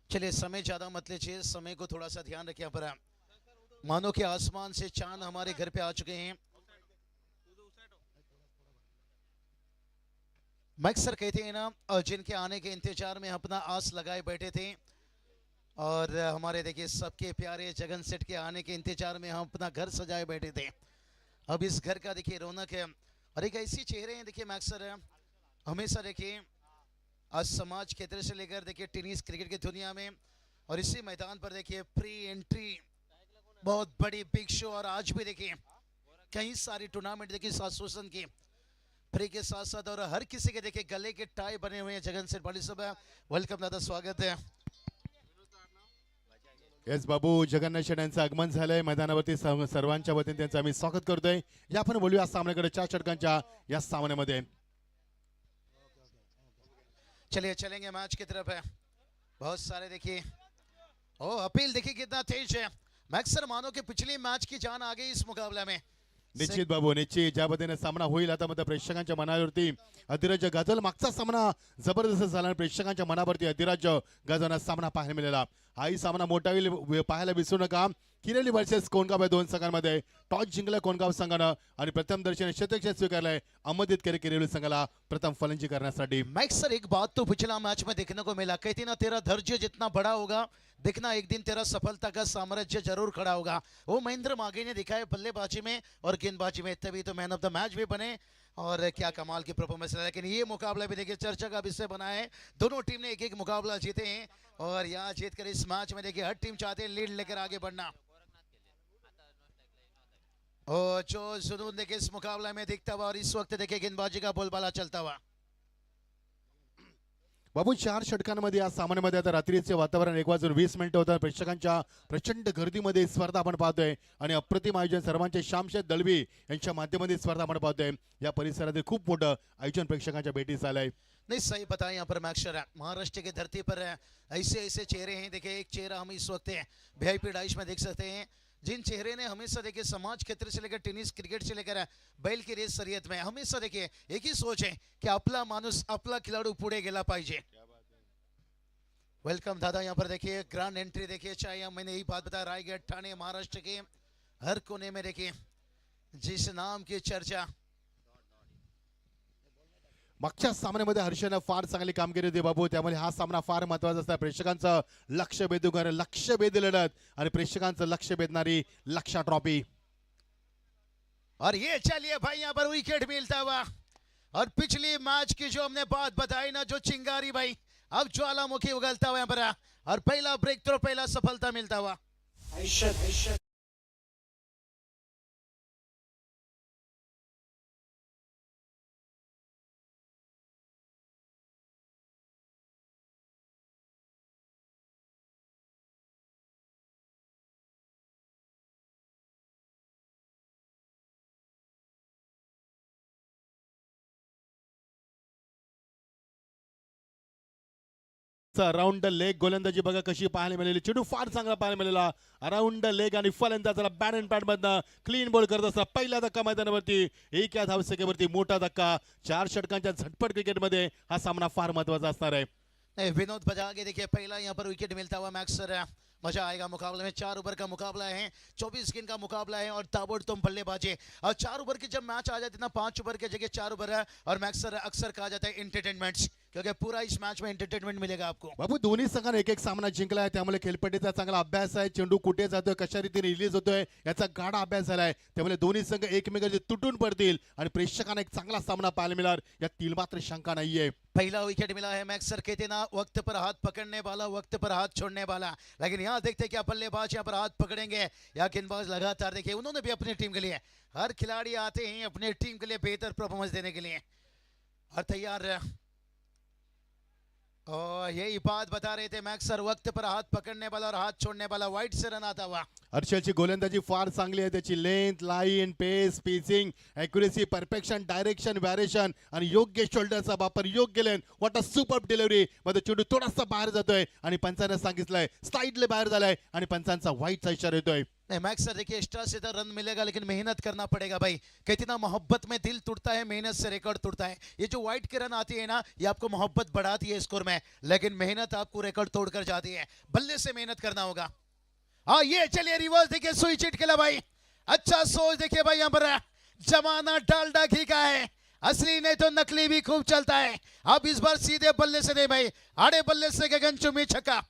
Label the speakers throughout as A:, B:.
A: चलिए समय ज्यादा मत लीजिए, समय को थोड़ा सा ध्यान रखिए पर मानो कि आसमान से चांद हमारे घर पे आ चुके हैं। मैक्स सर कहते हैं ना, जिनके आने के इंतजार में अपना आस लगाए बैठे थे और हमारे देखिए सबके प्यारे जगन सेठ के आने के इंतजार में हम अपना घर सजाए बैठे थे। अब इस घर का देखिए रौनक है और एक ऐसी चेहरे हैं देखिए मैक्स सर हमेशा देखिए आज समाज क्षेत्र से लेकर देखिए टेनिस क्रिकेट की दुनिया में और इसी मैदान पर देखिए प्री एंट्री बहुत बड़ी बिग शो और आज भी देखिए कई सारी टूर्नामेंट देखिए एसोसिएशन की फ्री के साथ साथ और हर किसी के देखिए गले के टाई बने हुए हैं। जगन सेठ पाटील साहब वेलकम दादा, स्वागत है।
B: येस बाबू, जगन्नाथ शेट यांचं आगमन झालंय मैदानावरती सर्वांच्या वतीने त्यांचं आम्ही स्वागत करतोय। या आपण बोलूया सामन्याकडे 4 षटकांच्या या सामन्यामध्ये।
A: चलिए चलेंगे मैच की तरफ है। बहुत सारे देखिए ओ अपील देखिए कितना तेज है। मैक्स सर मानो कि पिछली मैच की जान आ गई इस मुकाबले में।
B: निश्चित बाबू, निश्चित ज्या पद्धतीने सामना होईल आता मध्ये प्रेक्षकांच्या मनावरती अधिराज्य गाजल। मागचा सामना जबरदस्त झाला, प्रेक्षकांच्या मनावरती अधिराज्य गाजवण्याचा सामना पाहायला मिळाला। हाही सामना मोठा होईल पाहायला विसरू नका। किरेली वर्सेस कोणगाव या दोन संघांमध्ये टॉस जिंकला कोणगाव संघानं आणि प्रथम दर्शनी शतक स्वीकारलंय अहमदीत केले किरेली संघाला प्रथम फलंदाजी करण्यासाठी।
A: मैक्स सर एक बात तो पिछला मैच में देखने को मिला, कहती ना तेरा धैर्य जितना बड़ा होगा देखना एक दिन तेरा सफलता का साम्राज्य जरूर खड़ा होगा। वो महेंद्र मागे ने दिखाया बल्लेबाजी में और गेंदबाजी में, तभी तो मैन ऑफ द मैच भी बने और क्या कमाल की परफॉर्मेंस है। लेकिन ये मुकाबला भी देखिए चर्चा का विषय बना है। दोनों टीम ने एक एक मुकाबला जीते हैं और यहाँ जीतकर इस मैच में देखिए हर टीम चाहते हैं लीड लेकर आगे बढ़ना। और जो जुनून देखिए इस मुकाबला में दिखता हुआ और इस वक्त देखिए गेंदबाजी का बोलबाला चलता हुआ।
B: बाबू 4 षटकांमध्ये या सामन्यामध्ये आता रात्रीचे वातावरण 1:20 होतं। प्रेक्षकांच्या प्रचंड गर्दीमध्ये स्पर्धा आपण पाहतोय आणि अप्रतिम आयोजन सर्वांचे श्यामशेठ दळवी यांच्या माध्यमातून स्पर्धा आपण पाहतोय। या परिसरात खूप मोठं आयोजन प्रेक्षकांच्या भेटीस आलंय।
A: नहीं सही बताया यहाँ पर मैक्सर महाराष्ट्र की धरती पर ऐसे ऐसे चेहरे हैं। देखिए एक चेहरा हम इस वक्त वीआईपी डाइश में देख सकते हैं, जिन चेहरे ने हमेशा देखिए समाज क्षेत्र से लेकर टेनिस क्रिकेट से लेकर बैल की रेस शर्यत में हमेशा देखिए एक ही सोच है कि आपला माणूस आपला खिलाडू पुढे गेला पाहिजे। वेलकम दादा, यहाँ पर देखिए ग्रैंड एंट्री देखिए, चाहे मैंने यही बात बताया रायगढ़ ठाणे महाराष्ट्र के हर कोने में देखिए जिस नाम की चर्चा।
B: मागच्या सामन्यामध्ये हर्षनं फार चांगली कामगिरी होती बाबू, त्यामुळे हा सामना फार महत्त्वाचा असतो। प्रेक्षकांचं लक्ष वेधून लक्ष वेध लढत आणि प्रेक्षकांचं लक्ष वेधणारी लक्षा ट्रॉफी।
A: और ये चलिए भाई यहाँ पर विकेट मिलता हुआ और पिछली मैच की जो हमने बात बताई ना, जो चिंगारी भाई अब ज्वालामुखी उगलता हुआ यहाँ पर और पहला ब्रेक थ्रो, पहला सफलता मिलता हुआ।
B: अराउंड द लेग गोलंदाजी बघा कशी पाहायला मिळाली। चेंडू फार चांगला पाहायला मिळाला अराउंड द लेग आणि फलंदाजाला बॅट अँड पॅड मधनं क्लीन बॉल करत असताना पहिला धक्का मैदानावरती एक या धावसंख्येवरती मोठा धक्का। 4 षटकांच्या झटपट क्रिकेटमध्ये हा सामना फार महत्त्वाचा असणार आहे।
A: विनोद बजागे देखिए पहला यहाँ पर विकेट मिलता हुआ। मैक्स सर मजा आएगा मुकाबले में। 4 ओवर का मुकाबला है, 24 गेंद का मुकाबला है और ताबड़तोड़ बल्लेबाजी। और 4 ओवर की जब मैच आ जाती है ना, 5 ओवर के जगह 4 ओवर है और मैक्स सर अक्सर कहा जाता है एंटरटेनमेंट्स, क्योंकि पूरा इस मैच में एंटरटेनमेंट मिलेगा आपको।
B: बाबू दोन्ही संघाने एक एक सामना जिंकला आहे, त्यामुळे खेळपट्टीचा चांगला अभ्यास आहे। चेंडू कुठे जातोय, कशा रीतीने रिलीज होतोय याचा गाढा अभ्यास झालाय, त्यामुळे दोन्ही संघ एकमेकांचे तुटून पडतील आणि प्रेक्षकांना एक चांगला सामना पाहायला मिळणार यातील मात्र शंका नाहीये।
A: पहला विकेट मिला है। मैक्स सर कहते ना वक्त पर हाथ पकड़ने वाला, वक्त पर हाथ छोड़ने वाला, लेकिन यहाँ देखते क्या बल्लेबाज यहाँ पर हाथ पकड़ेंगे या गेंदबाज लगातार देखिए उन्होंने भी अपनी टीम के लिए, हर खिलाड़ी आते हैं अपनी टीम के लिए बेहतर परफॉर्मेंस देने के लिए और तैयार। और यही बात बता रहे थे मैक्स सर, वक्त पर हाथ पकड़ने वाला और हाथ छोड़ने वाला, वाइट से रन आता हुआ।
B: हर्षलची गोलंदाजी फार चांगली आहे, त्याची length, line, pace, pitching, accuracy, perfection, direction, variation आणि योग्य शोल्डरचा वापर, योग्य lane, what a super delivery. मध्ये चेंडू थोडासा बाहेर जातोय आणि पंचांना सांगितलंय स्लाइडली बाहेर झालाय आणि पंचांचा व्हाईटचा इशारा येतोय।
A: नहीं मैक्स सर देखिए एक्स्ट्रा से तो रन मिलेगा लेकिन मेहनत करना पड़ेगा भाई। कितना मोहब्बत में दिल टूटता है, मेहनत से रिकॉर्ड टूटता है। ये जो वाइट के रन आती है ना, ये आपको मोहब्बत बढ़ाती है स्कोर में, लेकिन मेहनत आपको रिकॉर्ड तोड़कर जाती है। बल्ले से मेहनत करना होगा। हाँ ये चलिए रिवर्स देखिए, सुई चिट खेला भाई। अच्छा सोच देखिए भाई, यहाँ पर जमाना डालडा घी का है, असली नहीं तो नकली भी खूब चलता है। अब इस बार सीधे बल्ले से दे भाई, आड़े बल्ले से गगनचुंबी छक्का।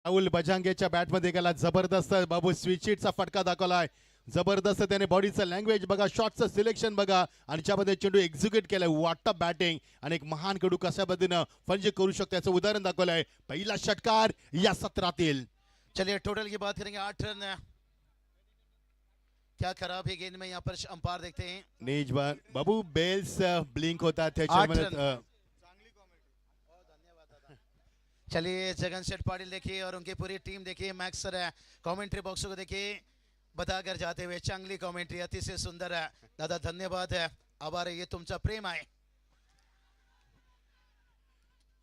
B: राहुल बजांगेच्या बॅटमध्ये गेला, जबरदस्त बाबू स्विचिटचा फटका दाखवलाय, जबरदस्त त्याने बॉडीचं लँग्वेज बघा, शॉटचं सिलेक्शन बघा आणि ज्यामध्ये चेंडू एक्झिक्यूट केलाय, वाटप बॅटिंग आणि एक महान खेळाडू कशा पद्धतीनं फंजे करू शकतो याचं उदाहरण दाखवलंय पहिला षटकार या सत्रातील।
A: चलिए टोटल की बात करेंगे 8 रन। क्या खराब है गेंद में, यहाँ पर अंपायर देखते हैं।
B: नेजबान बाबू बेल्स ब्लिंक होतात
A: 8
B: त्याच्यामध्ये
A: रन। चलिए जगन सेठ पाटिल देखिए और उनकी पूरी टीम देखिए, मैक्स सर कमेंट्री बॉक्स को देखिए बताकर जाते हुए, चांगली कमेंट्री, अतिशय सुंदर है दादा, धन्यवाद है, आभार आहे, ये तुमचा प्रेम आहे।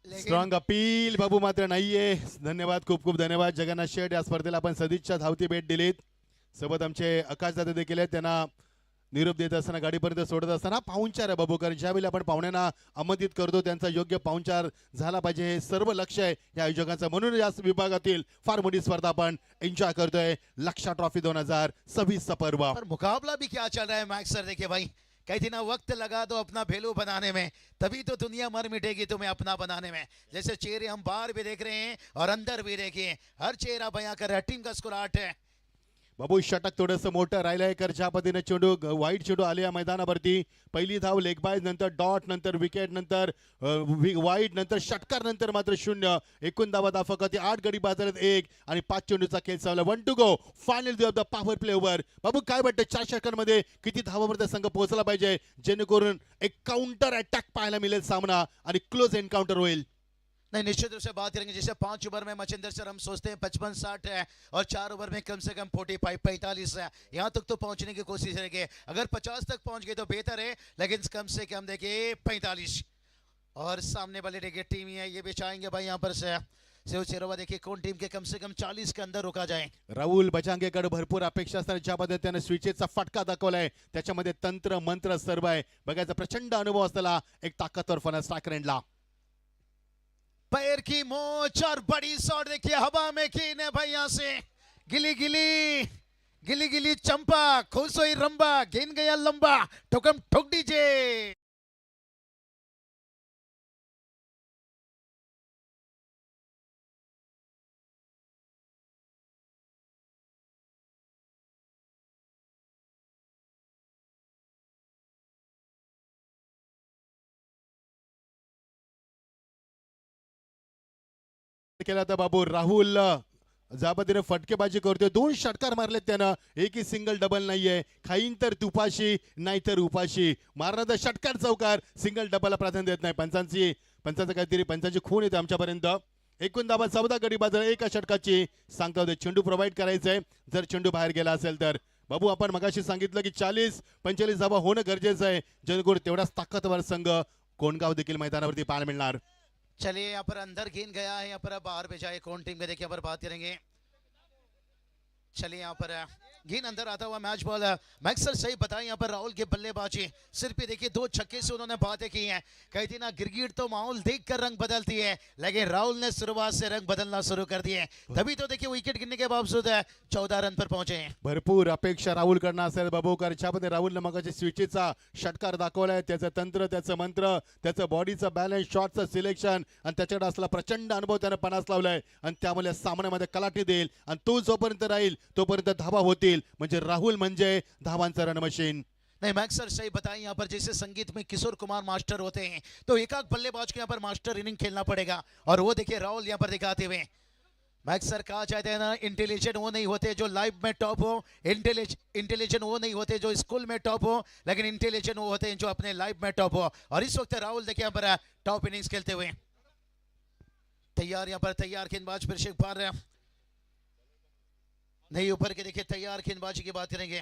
B: स्ट्रॉंग अपील बाबू मात्र नाहीये, धन्यवाद, खूप खूप धन्यवाद जगन्नाथ शेठ, या स्पर्धेला आपण सदिच्छा धावती भेट दिलीत। सोबत आमचे आकाश दादा देखील आहेत, त्यांना निरोप देत असताना गाडीपर्यंत सोडत असताना पाहुणचार आहे बाबू, कारण ज्यावेळी आपण पाहुण्यांना आमंत्रित करतो त्यांचा योग्य पाहुणचार झाला पाहिजे, हे सर्व लक्ष आहे या आयोजकांचं, म्हणून या विभागातील फार मोठी स्पर्धा आपण एन्जॉय करतोय, लक्षा ट्रॉफी 2026 चा पर्व।
A: पर मुकाबला भी क्या चल रहा है मैक्स सर देखिए भाई, कहती ना वक्त लगा दो अपना भेलू बनाने में, तभी तो दुनिया मर मिटेगी तुम्हें अपना बनाने में। जैसे चेहरे हम बाहर भी देख रहे हैं और अंदर भी देखिए, हर चेहरा बयां कर रहा है। टीम का स्कोर 8 है।
B: बाबू षटक थोडंसं मोठं राहिलंय, कर ज्या पद्धतीने चेंडू वाईट चेंडू आले या मैदानावरती, पहिली धाव लेग बाय, नंतर डॉट, नंतर विकेट, नंतर वाईट, नंतर षटकार, नंतर मात्र 0, एकूण धावा फक्त 8 गडी बाजारात 1 आणि 5 चेंडूचा खेळ चालला, 1 to go, final of the power play over. बाबू काय वाटतं 4 षटकांमध्ये किती धावावर संघ पोहोचला पाहिजे जेणेकरून एक काउंटर अटॅक पाहायला मिळेल सामना आणि क्लोज एन्काउंटर होईल?
A: नहीं निश्चित रूप से बात करेंगे, जैसे 5 ओवर में मचिंदर सर हम सोचते हैं 55-60 है, और 4 ओवर में कम से कम 45-45 है, यहाँ तक तो पहुंचने की कोशिश रहेगी। अगर 50 तक पहुंच गए तो बेहतर है, लेकिन कम से कम देखिए 45। और सामने वाले देखिए टीम ही है, ये भी चाहेंगे भाई यहाँ पर से सेव चेरोवा देखिए कौन टीम के कम से कम 40 के अंदर रोका जाए।
B: राहुल बजांगेकडे भरपूर अपेक्षा असताना ज्या पद्धतीने स्विचेसचा फटका दाखवलाय त्याच्यामध्ये तंत्र मंत्र सर्व आहे, बघायचा प्रचंड अनुभव असलेला एक ताकदवर फणस स्ट्राइकरला।
A: पैर की मोच और बड़ी शॉट देखिए हवा में की ने भाई, यहां से गिली गिली गिली गिली चंपा, खुश हुई रंबा, गेंद गया लंबा, ठोकम ठोक दीजिए।
B: केला तर बाबू राहुल ज्या पद्धतीने फटकेबाजी करतोय, 2 षटकार मारलेत त्यानं, एकही सिंगल डबल नाहीये, खाईन तर तुपाशी नाहीतर उपाशी, मारणार तर षटकार चौकार, सिंगल डबलला प्राधान्य देत नाही। पंचांचं काहीतरी पंचांची खून येते आमच्यापर्यंत। एकूण धावा 14 गडी बाजार, एका षटकाची सांगता होते, चेंडू प्रोव्हाइड करायचंय जर चेंडू बाहेर गेला असेल तर। बाबू आपण मगाशी सांगितलं की 40-45 धावा होणं गरजेचं आहे, जेणेकरून तेवढाच ताकदवर संघ कोणगाव देखील मैदानावरती पाहायला मिळणार।
A: चलिए यहाँ पर अंदर गेंद गया है, यहाँ पर बाहर भेजा है, कौन टीम के देखिए यहाँ पर बात करेंगे। चलिए यहाँ पर गेंद अंदर आता हुआ मैच बॉल, मैक्स सर सही बताएं, यहाँ पर राहुल की बल्लेबाजी सिर्फ ही देखिए 2 छक्के से उन्होंने बातें की हैं। कहती ना गिरगिट तो माहौल देखकर रंग बदलती है, लेकिन राहुल ने शुरुआत से रंग बदलना शुरू कर दिए, तभी तो देखिए विकेट गिरने के बावजूद 14 रन पर पहुंचे हैं।
B: भरपूर अपेक्षा राहुल कडनं असेल बाबू, कारण ज्यामध्ये राहुलनं मगाशी स्विचेसचा षटकार दाखवलाय, त्याचं तंत्र, त्याचं मंत्र, त्याचं बॉडीचं बॅलन्स, शॉटचं सिलेक्शन आणि त्याच्याकडे असला प्रचंड अनुभव त्याने पणास लावलाय आणि त्यामुळे सामन्यामध्ये कलाटी देईल आणि तो जोपर्यंत राहील तोपर्यंत धावा होतील, म्हणजे राहुल म्हणजे धावांचं रन मशीन।
A: नहीं मैक्स सर सही बताएं, यहाँ पर जैसे संगीत में किशोर कुमार मास्टर होते हैं, तो एक बल्लेबाज को यहाँ पर मास्टर इनिंग खेलना पड़ेगा, और वो देखिए राहुल यहाँ पर दिखाते हुए। मैक्स सर कहा चाहते हैं ना, इंटेलिजेंट वो नहीं होते जो लाइफ में टॉप हो, इंटेलिजेंट वो नहीं होते जो स्कूल में टॉप हो, लेकिन इंटेलिजेंट वो होते हैं जो अपने लाइफ में टॉप हो। और इस वक्त राहुल देखिए यहाँ पर टॉप इनिंग्स खेलते हुए तैयार, यहाँ पर तैयार गेंदबाज फिर से एक बार नहीं ऊपर के देखिए तैयार गेंदबाजी की बात करेंगे।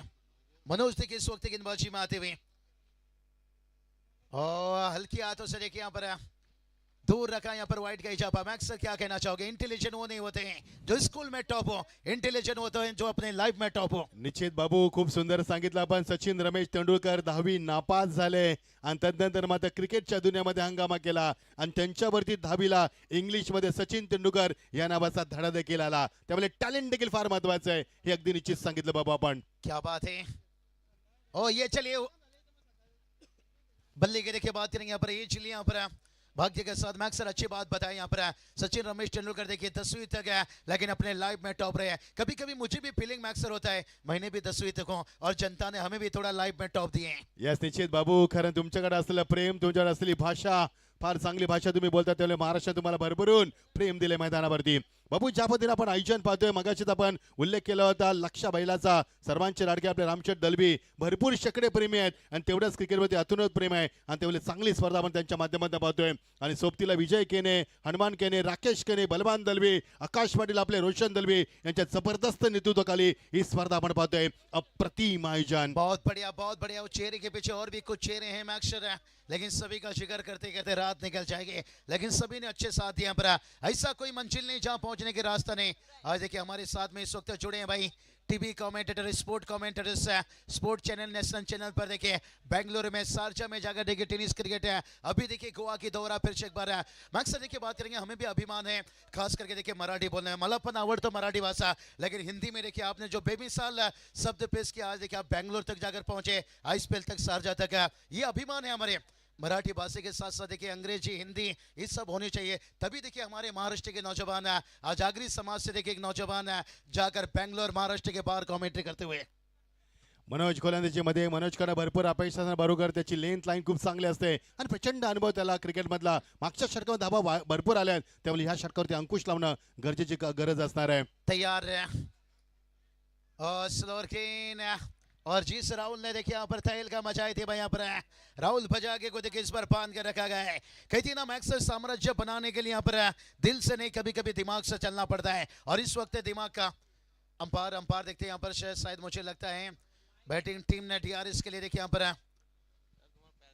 A: मनोज देखिए इस वक्त गेंदबाजी में आते हुए और हल्की हाथों से देखिए यहाँ पर दूर रखा यहाँ पर वाइट का इजाफा। मैक्स सर क्या कहना चाहोगे? इंटेलिजेंट वो नहीं होते हैं जो स्कूल में टॉप हो, इंटेलिजेंट होते हैं जो अपने लाइफ में टॉप हो।
B: निश्चित बाबू, खूप सुंदर सांगितलं आपण. सचिन रमेश तेंडुलकर 10वी नापास झाले आणि त्यानंतर मात्र क्रिकेटच्या दुनियामध्ये हंगामा केला आणि त्यांच्यावरती 10वीला इंग्लिशमध्ये सचिन तेंडुलकर या नावाचा धडा देखील आला. त्यामुळे टॅलेंट देखील फार महत्वाचं आहे, हे अगदी निश्चित सांगितलं बाबू आपण.
A: क्या बात है. ओ ये चलिए बल्ले के देखिए बात करेंगे यहाँ पर ये चलिए यहाँ पर भाग्य के साथ मैक्स सर अच्छी बात बताए यहाँ पर सचिन रमेश तेंदुलकर देखिए 10वीं तक है लेकिन अपने लाइफ में टॉप रहे हैं. कभी कभी मुझे भी फीलिंग मैक्स सर होता है मैंने भी 10वीं तक हूँ और जनता ने हमें भी थोड़ा लाइफ में टॉप दिए हैं.
B: यस निश्चित बाबू, खरं तुमच्याकडे असलेलं प्रेम, तुमच्याकडे असलेली भाषा, फार चांगली भाषा तुम्ही बोलता, त्यामुळे महाराष्ट्र तुम्हाला भरभरून प्रेम दिले मैदानावरती. बाबू ज्या पद्धतीने आपण आयोजन पाहतोय, मगाशीच आपण उल्लेख केला होता लक्षा बैलाचा, सर्वांचे लाडके आपले रामचंद्र दलवी, भरपूर शेकडे प्रेमी आहेत आणि तेवढ्याच क्रिकेटवरती अतुलनीय प्रेम आहे आणि तेवढी चांगली स्पर्धा आपण त्यांच्या माध्यमातून पाहतोय. आणि सोबतीला विजय केने, हनुमान केने, राकेश केने, बलवान दलवी, आकाश पाटील, आपले रोशन दलवी यांच्या जबरदस्त नेतृत्वाखाली ही स्पर्धा आपण पाहतोय. अप्रतिम आयोजन.
A: बहुत बढ़िया बहुत बढ़िया. वो चेहरे के पीछे और भी कुछ चेहरे हैं मैक्स सर, लेकिन सभी का जिक्र करते करते रात निकल जाएगी, लेकिन सभी ने अच्छे साथ दिया पर ऐसा कोई मंजिल नहीं जहां पहुंचने के रास्ता नहीं. आज देखिए हमारे साथ में इस वक्त जुड़े हैं भाई TV commentator, sport commentators, sport channel, national channel पर देखिए बेंगलुरु में, शारजा में जाकर देखिए टेनिस क्रिकेट है. अभी देखिए गोवा की दौरा फिर से एक बार है. मैक्स सर देखिए बात करेंगे, हमें भी अभिमान है खास करके देखिए मराठी बोलने में. मला पण आवडतो मराठी भाषा, लेकिन हिंदी में देखिए आपने जो बेमिसाल शब्द पेश किया, आज देखिए आप बेंगलुरु तक जाकर पहुंचे, आईपीएल तक, शारजा तक, ये अभिमान है हमारे. मराठी भाषा के साथ साथ देखिए अंग्रेजी, हिंदी, ये सब होनी चाहिए. तभी देखिए हमारे महाराष्ट्र के नौजवान आजागरी समाज से देखिए एक नौजवान जाकर बेंगलोर महाराष्ट्र के बाहर कमेंट्री करते हुए.
B: मनोज गोलंदाजीमध्ये मनोजकडे भरपूर अपेक्षा बरोबर त्याची लेंथ लाईन खूप चांगली असते आणि प्रचंड अनुभव त्याला क्रिकेटमधला. मागच्या षटकावर धाबा भरपूर आल्या आहेत, त्यामुळे ह्या षटकावरती अंकुश लावणं गरजेची गरज असणार आहे.
A: तैयार और स्लोअर केन और जिस राहुल ने देखिए यहाँ पर तहल का मचाई थी भाई, यहाँ पर राहुल भजागे को देखिए इस पर बांध कर रखा गया है. कहती ना मैक्स साम्राज्य बनाने के लिए यहाँ पर दिल से नहीं कभी कभी दिमाग से चलना पड़ता है, और इस वक्त दिमाग का अंपायर देखते हैं यहाँ पर शायद मुझे लगता है बैटिंग टीम ने डीआरएस के लिए देखिए यहाँ पर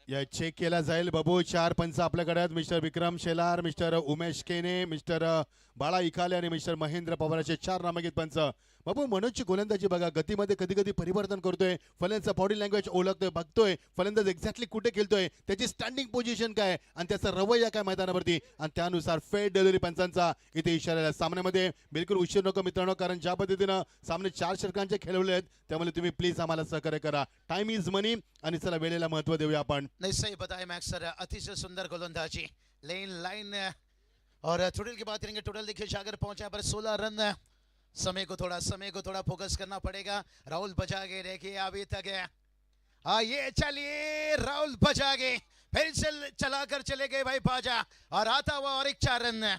B: या चेक केला जाईल. बाबू 4 पंच आपल्याकडे आहेत. मिस्टर विक्रम शेलार, मिस्टर उमेश केने, मिस्टर बाळा इखाले आणि मिस्टर महेंद्र पवाराचे 4 नामांकित पंच. बाबू मनोजची गोलंदाजी बघा, गतीमध्ये कधी कधी परिवर्तन करतोय, फलंदाजचा बॉडी लँग्वेज ओळखतोय, बघतोय फलंदाज एक्झॅक्टली कुठे खेळतोय, त्याची स्टँडिंग पोझिशन काय आणि त्याचा रवैया काय मैदानावरती, आणि त्यानुसार फेड डिलिव्हरी पंचांचा इथे इशारा आहे. सामन्यामध्ये बिलकुल उशीर नको मित्रांनो, कारण ज्या पद्धतीनं सामने 4 षटकांचे खेळवले आहेत, त्यामुळे तुम्ही प्लीज आम्हाला सहकार्य करा. टाइम इज मनी आणि चला वेळेला महत्व देऊया आपण.
A: नहीं सही बताया मैक्स सर, अतिशय सुंदर गोलंदाजी, लेन लाइन. और टोटल की बात करेंगे, टोटल देखिए जाकर पहुंचा पर 16 रन. समय को थोड़ा फोकस करना पड़ेगा. राहुल बजागे देखिए अभी तक है. ये चलिए राहुल बजागे फिर से चलाकर चले गए भाई बाजा, और आता हुआ और एक 4 रन.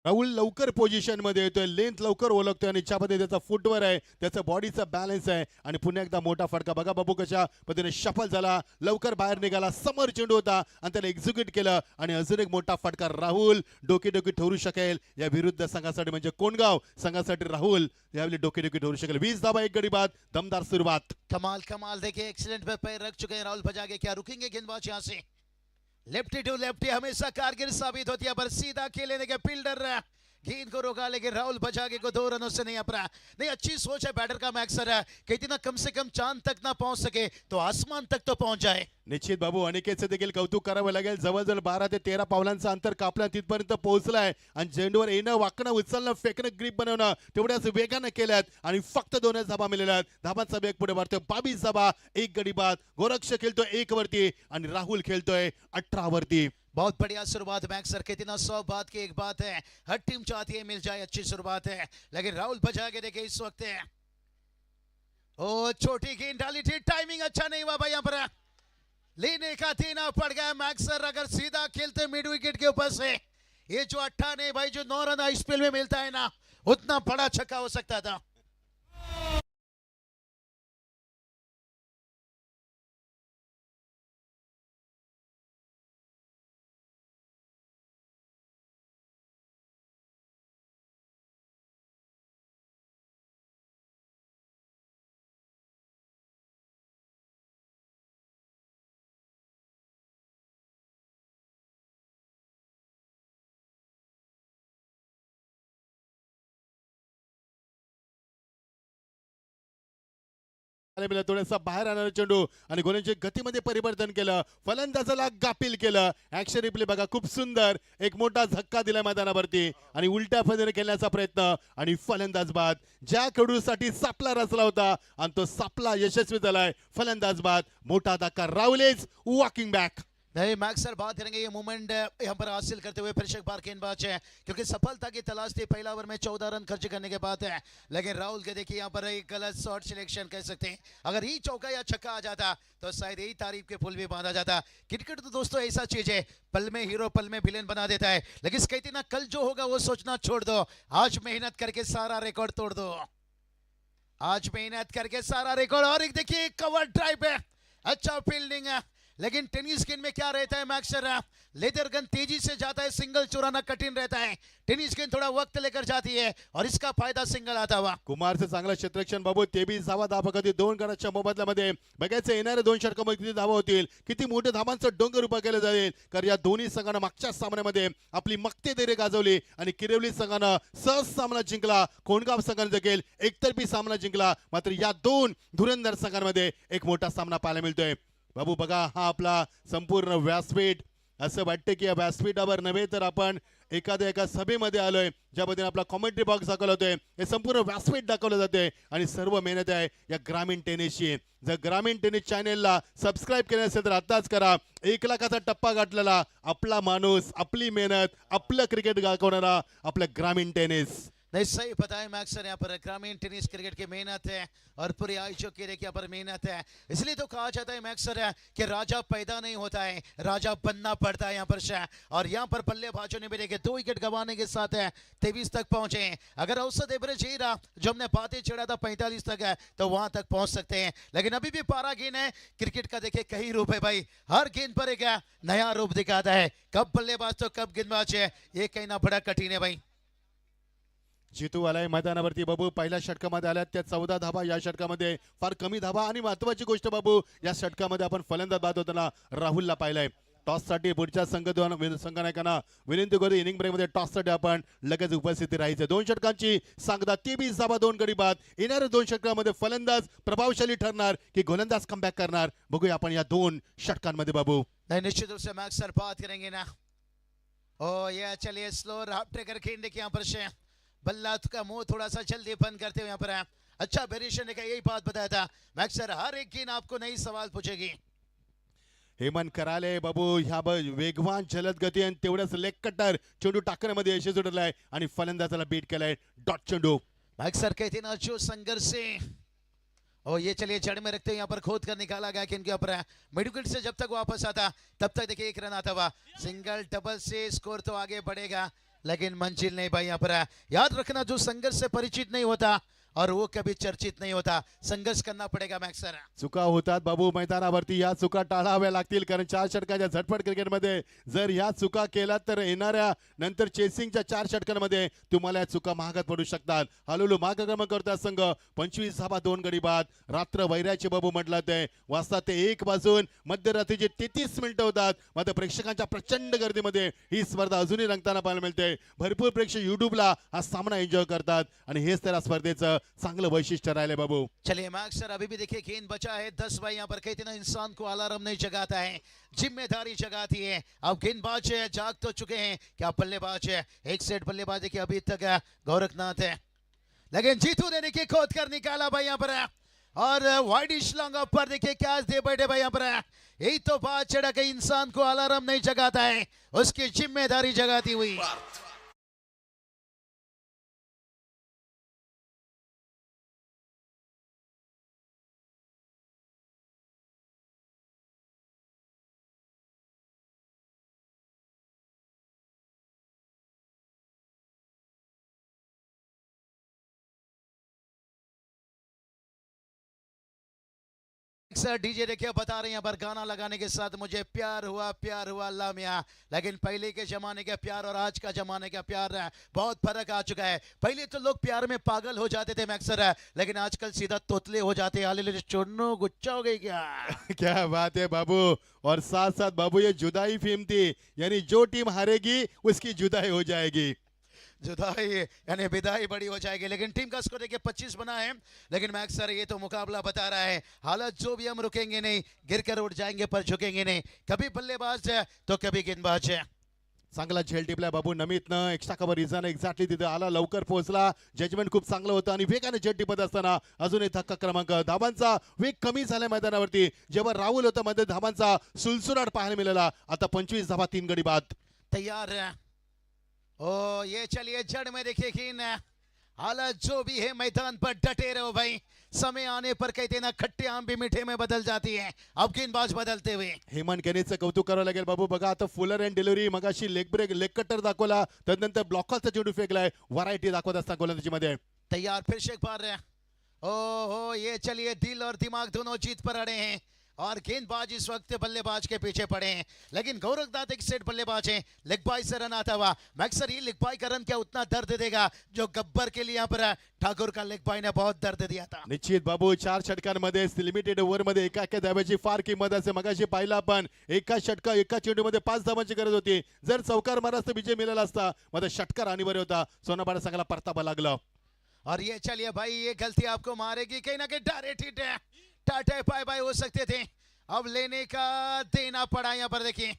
B: राहुल लवकर पोझिशन मध्ये येतोय, लेंथ लवकर ओळखतोय आणि ज्यामध्ये त्याचा फुटवर आहे, त्याचा बॉडीचा बॅलन्स आहे. आणि पुन्हा एकदा मोठा फटका बघा बाबू कशा पद्धतीने शफल झाला, लवकर बाहेर निघाला, समोर चेंडू होता आणि त्याने एक्झिक्यूट केलं. आणि अजून एक मोठा फटका राहुल डोकी ठरू शकेल या विरुद्ध संघासाठी, म्हणजे कोणगाव संघासाठी राहुल यावेळी डोकी ठरू शकेल. 20 धावा 1 गडी बाद, दमदार सुरुवात.
A: कमाल देखिए एक्सीलेंट पे पैर रख चुके हैं राहुल भजागे. क्या रुकेंगे गेंदबाज यहाँ से? लेफ्टी टू लेफ्टी हमेशा कारगर साबित होती है, पर सीधा खेलने के फील्डर गेंद को रोका, लेकिन राहुल बजागे को 2 रनों से नहीं अपना. नहीं, अच्छी सोच है बैटर का मैक्स सर, कहती ना कम से कम चांद तक ना पहुंच सके तो आसमान तक तो पहुंच जाए.
B: निश्चित बाबू, अनिकेतचे देखील कौतुक करावं लागेल. जवळजवळ 12 ते 13 पावलांचं अंतर कापलं, तिथपर्यंत पोहोचलाय आणि झेंडूवर येणं, वाकणं, उचलणं, फेकणं, ग्रीप बनवणं तेवढ्याच वेगानं केल्यात आणि फक्त 2च धाबा मिळाल्या आहेत. धाबांचा वेग पुढे वाढतोय. 22 धाबा 1 गडी बाद. गोरक्ष खेळतोय 1 वरती आणि राहुल खेळतोय 18 वरती.
A: बहुत बढ़िया शुरुआत मैक्स सर, कहती ना 100 बात की एक बात है, हर टीम चाहती है मिल जाए, अच्छी शुरुआत है, लेकिन राहुल बजागे देखिए इस वक्त ओ छोटी गेंद डाली थी, टाइमिंग अच्छा नहीं हुआ भाई, यहाँ पर लेने का देना पड़ गया मैक्स सर. अगर सीधा खेलते मिड विकेट के ऊपर से, ये जो 8 नहीं भाई, जो 9 रन आईपीएल में मिलता है ना, उतना बड़ा छक्का हो सकता था.
B: मिळाला थोडासा बाहेर आणणारा चेंडू आणि गोलंदाजी गतीमध्ये परिवर्तन केलं, फलंदाजाला गाफील केलं. ऍक्शन रिप्ले बघा, खूप सुंदर एक मोठा धक्का दिला मैदानावरती आणि उलट्या पद्धतीने खेळण्याचा प्रयत्न आणि फलंदाज बाद. ज्या खेळाडूसाठी सापला रचला होता आणि तो सापला यशस्वी झालाय. फलंदाज बाद, मोठा धक्का. राहुलेज वॉकिंग बॅक.
A: नहीं मैक्स सर बात करेंगे ये मोमेंट यहाँ पर हासिल करते हुए प्रेक्षक बार गेंदबाज है, क्योंकि सफलता की तलाश थी पहला ओवर में 14 रन खर्च करने के बाद है, लेकिन राहुल के देखिए यहाँ पर एक गलत शॉट सिलेक्शन कह सकते हैं. अगर ही चौका या छक्का आ जाता तो शायद यही तारीफ के फूल भी बांधा जाता. क्रिकेट तो दोस्तों ऐसा चीज है, पल में हीरो पल में विलेन बना देता है, लेकिन कहते ना कल जो होगा वो सोचना छोड़ दो, आज मेहनत करके सारा रिकॉर्ड तोड़ दो. आज मेहनत करके सारा रिकॉर्ड. और एक देखिए कवर ड्राइव है, अच्छा फील्डिंग है, लेकिन टेनिस गेंद में क्या रहता है मैक्सर, लेदर गन तेजी से जाता है, सिंगल चुराना कठिन रहता है. टेनिस गेंद थोड़ा वक्त लेकर जाती है और इसका फायदा सिंगल आता हुआ.
B: कुमारचं चांगलं क्षेत्ररक्षण बाबू. 23 धावा धापकती 2 गणाच्या मोबदल्यामध्ये. बघायचं येणाऱ्या 2 षटकामध्ये किती धावा होतील, किती मोठे धावांचं डोंगर उभा केलं जाईल. कारण या दोन्ही संघानं मागच्या सामन्यामध्ये आपली मक्तेदारी गाजवली आणि किरवली संघानं सहज सामना जिंकला. कोंडगाव संघानं देखील एकतर्फी सामना जिंकला. मात्र या 2 धुरंधर संघांमध्ये एक मोठा सामना पाहायला मिळतोय. बाबू बघा, हा आपला संपूर्ण व्यासपीठ. असं वाटतं की या व्यासपीठावर नव्हे तर आपण एका सभेमध्ये आलोय, ज्या पद्धतीने आपला कॉमेंट्री बॉक्स दाखवला होतोय. हे संपूर्ण व्यासपीठ दाखवलं जाते आणि सर्व मेहनत आहे या ग्रामीण टेनिसची. जर ग्रामीण टेनिस चॅनेलला सबस्क्राईब केले असेल तर आताच करा. 1 लाखाचा टप्पा गाठलेला आपला माणूस, आपली मेहनत, आपलं क्रिकेट दाखवणारा आपलं ग्रामीण टेनिस.
A: नहीं सही बताया मैक्स सर, यहाँ पर ग्रामीण टेनिस क्रिकेट की मेहनत है और पूरे आयोजक के देखिए यहाँ पर मेहनत है. इसलिए तो कहा जाता है मैक्स सर कि राजा पैदा नहीं होता है, राजा बनना पड़ता है यहाँ पर शाह. और यहाँ पर बल्लेबाजों ने भी देखिए 2 विकेट गंवाने के साथ 23 तक पहुंचे हैं. अगर औसत एवरेज यही रहा जो हमने बातें छेड़ा था 45 तक है तो वहां तक पहुंच सकते हैं. लेकिन अभी भी पारा गेंद है. क्रिकेट का देखिए कई रूप है भाई, हर गेंद पर एक नया रूप दिखाता है. कब बल्लेबाज तो कब गेंदबाज है, ये कहना बड़ा कठिन है भाई.
B: जितू आलाय मैदानावरती बाबू. पहिल्या षटकामध्ये आल्यात त्या 14 धावा, या षटकामध्ये फार कमी धावा. आणि महत्वाची गोष्ट बाबू, या षटकामध्ये आपण फलंदाज बाद होताना राहुलला पाहिलंय. टॉससाठी पुढच्या संघनायकांना विनंती करू, इनिंग ब्रेकमध्ये टॉससाठी आपण लगेच उपस्थिती राहायचं. 2 षटकांची सांगता, 23 धावा 2 गडी बाद. येणाऱ्या 2 षटकामध्ये फलंदाज प्रभावशाली ठरणार की गोलंदाज कमबॅक करणार, बघूया आपण या 2 षटकांमध्ये बाबू.
A: नहीं निश्चित रूप से मैक्स सर बात करेंगे ना. ओ ये चलिए स्लो राफ ट्रेकर गेंद देखिए यहाँ पर से बल्ला का मुंह थोड़ा सा जल्दी बंद करते हुए यहाँ पर अच्छा वेरिएशन का यही बात बताया था मैक्स सर. हर एक गेंद आपको नई सवाल पूछेगी.
B: हेमंत कराले बाबू, ह्या वेगवान जलद गती आणि तेवढ्याच लेग कटर चेंडू टाकण्यामध्ये यशस्वी ठरलाय आणि फलंदाजाला बीट केलाय. डॉट चेंडू.
A: मैक्स सर कहते ना जो संघर्ष से और ये चलिए जड़ में रखते हुए यहाँ पर खोद कर निकाला गया कि इनके ऊपर मिडविकेट से जब तक वापस आता तब तक देखिए 1 रन आता हुआ. सिंगल डबल से स्कोर तो आगे बढ़ेगा लेकिन मंजिल नहीं भाई. यहाँ पर याद रखना जो संघर्ष से परिचित नहीं होता और वो कभी चर्चित नहीं होता, संघर्ष करना पड़ेगा मैक्स सर.
B: चुका होतात बाबू मैदानावरती. या चुका टाळाव्या लागतील, कारण 4 षटकाच्या झटपट क्रिकेटमध्ये जर या चुका केलात तर येणाऱ्या नंतर चेसिंगच्या 4 षटकांमध्ये तुम्हाला या चुका महागात पडू शकतात. हळूहळू मार्गक्रमण करतात संघ. 25 धावा 2 गडी बाद. रात्र वैराचे बाबू म्हटलं ते वाजता ते 1 वाजून मध्यरात्रीचे 33 मिनिटं होतात. मात्र प्रेक्षकांच्या प्रचंड गर्दीमध्ये ही स्पर्धा अजूनही रंगताना पाहायला मिळते. भरपूर प्रेक्षक युट्यूबला हा सामना एन्जॉय करतात आणि हेच त्या स्पर्धेचं चांगलं वैशिष्ट्य राहिले बाबू.
A: चलिए मैक्स सर अभी भी देखिए गेंद बचा है 10 भाई. यहाँ पर कहते ना इंसान को अलार्म नहीं जगाता है, जिम्मेदारी जगाती है. अब गेंदबाज जाग तो चुके हैं, क्या बल्लेबाज है. एक सेट बल्लेबाज देखिए अभी तक गोरखनाथ है, लेकिन जीतू ने देखिए खोद कर निकाला भाई यहाँ पर और वाइडिश लॉन्ग ऑफ पर देखिए क्या दे बैठे भाई यहाँ पर. यही तो बात चढ़ा के इंसान को अलार्म नहीं जगाता है, उसकी जिम्मेदारी जगाती हुई. सर डीजे देखिए बता रहे हैं यहाँ पर गाना लगाने के साथ मुझे प्यार हुआ अल्लाह मियाँ. लेकिन पहले के जमाने का प्यार और आज का जमाने का प्यार बहुत फर्क आ चुका है. पहले तो लोग प्यार में पागल हो जाते थे मैक्स सर, लेकिन आजकल सीधा तोतले हो जाते हैं. हाले चुन्नू गुच्चा हो गई क्या.
B: क्या बात है बाबू. और साथ साथ बाबू ये जुदाई फिल्म थी, यानी जो टीम हारेगी उसकी जुदाई हो जाएगी.
A: जुदाई यानी विदाई बड़ी हो जाएगी। लेकिन टीम का स्कोर देखिए 25 बना है। लेकिन मैक्स सर ये तो मुकाबला बता रहा है, हालत जो भी हम रुकेंगे नहीं, गिरकर उठ जाएंगे पर झुकेंगे नहीं। कभी बल्लेबाज है तो कभी गेंदबाज है।
B: चांगला झेल टिपलाय बाबू नमितनं एक्स्ट्रा कव्हर रिझानं एक्झॅक्टली तिथे आला, लवकर पोहोचला. जजमेंट खूप चांगलं होतं आणि वेगाने झेल टिपत असताना अजून एक धक्का क्रमांक. धाबांचा वेग कमी झालाय मैदानावरती. जेव्हा राहुल होता मध्ये धाबांचा सुलसुलाट पाहायला मिळाला. आता 25 धाबा 3 गडी बाद.
A: तैयार है ओ ये चलिए जड़ में देखिए कि हालत जो भी है मैदान पर डटे रहो भाई। समय आने पर कहते ना खट्टे आम भी मीठे में बदल जाती है। अब गेंदबाज बदलते हुए
B: हेमंत केनीचं कौतुक करावं लागेल बाबू. बघा आता फुलर अँड डिलिव्हरी, मगाशी लेग ब्रेक लेग कटर दाखवला, त्यानंतर ब्लॉकरचा चेंडू फेकलाय. व्हरायटी दाखवत असतात गोलंदाजीमध्ये.
A: तैयार फिर से एक बार ओ हो ये चलिए दिल और दिमाग दोनों जीत पर अड़े हैं और गेंदबाज इस वक्त बल्लेबाज के पीछे पड़े हैं। लेकिन गौरवनाथ एक सेट बल्लेबाज है, लेग बाय से रन आता हुआ। मैक्सर ये लेग बाय का रन क्या उतना दर्द देगा जो गब्बर के लिए यहाँ पर ठाकुर का लेग बाय ने बहुत दर्द दिया था।
B: निश्चित बाबू 4 षटकांमध्ये लिमिटेड ओव्हर मध्ये एका धाब्याची फार किंमत असते. मगाशी पाहिला आपण एका षटका एका चेंडूमध्ये 5 धावांची गरज होती. जर चौकार मारा असता विजय मिळाला असता. मध्ये षटकार अनिवार्य होता. सोनाबाला चांगला परतावा लागला.
A: और ये चलिए भाई ये गलती आपको मारेगी कहीं ना कहीं। डायरेक्ट हिट है, टाटा बाय बाय हो सकते थे, अब लेने का देना पड़ा। यहाँ पर देखिए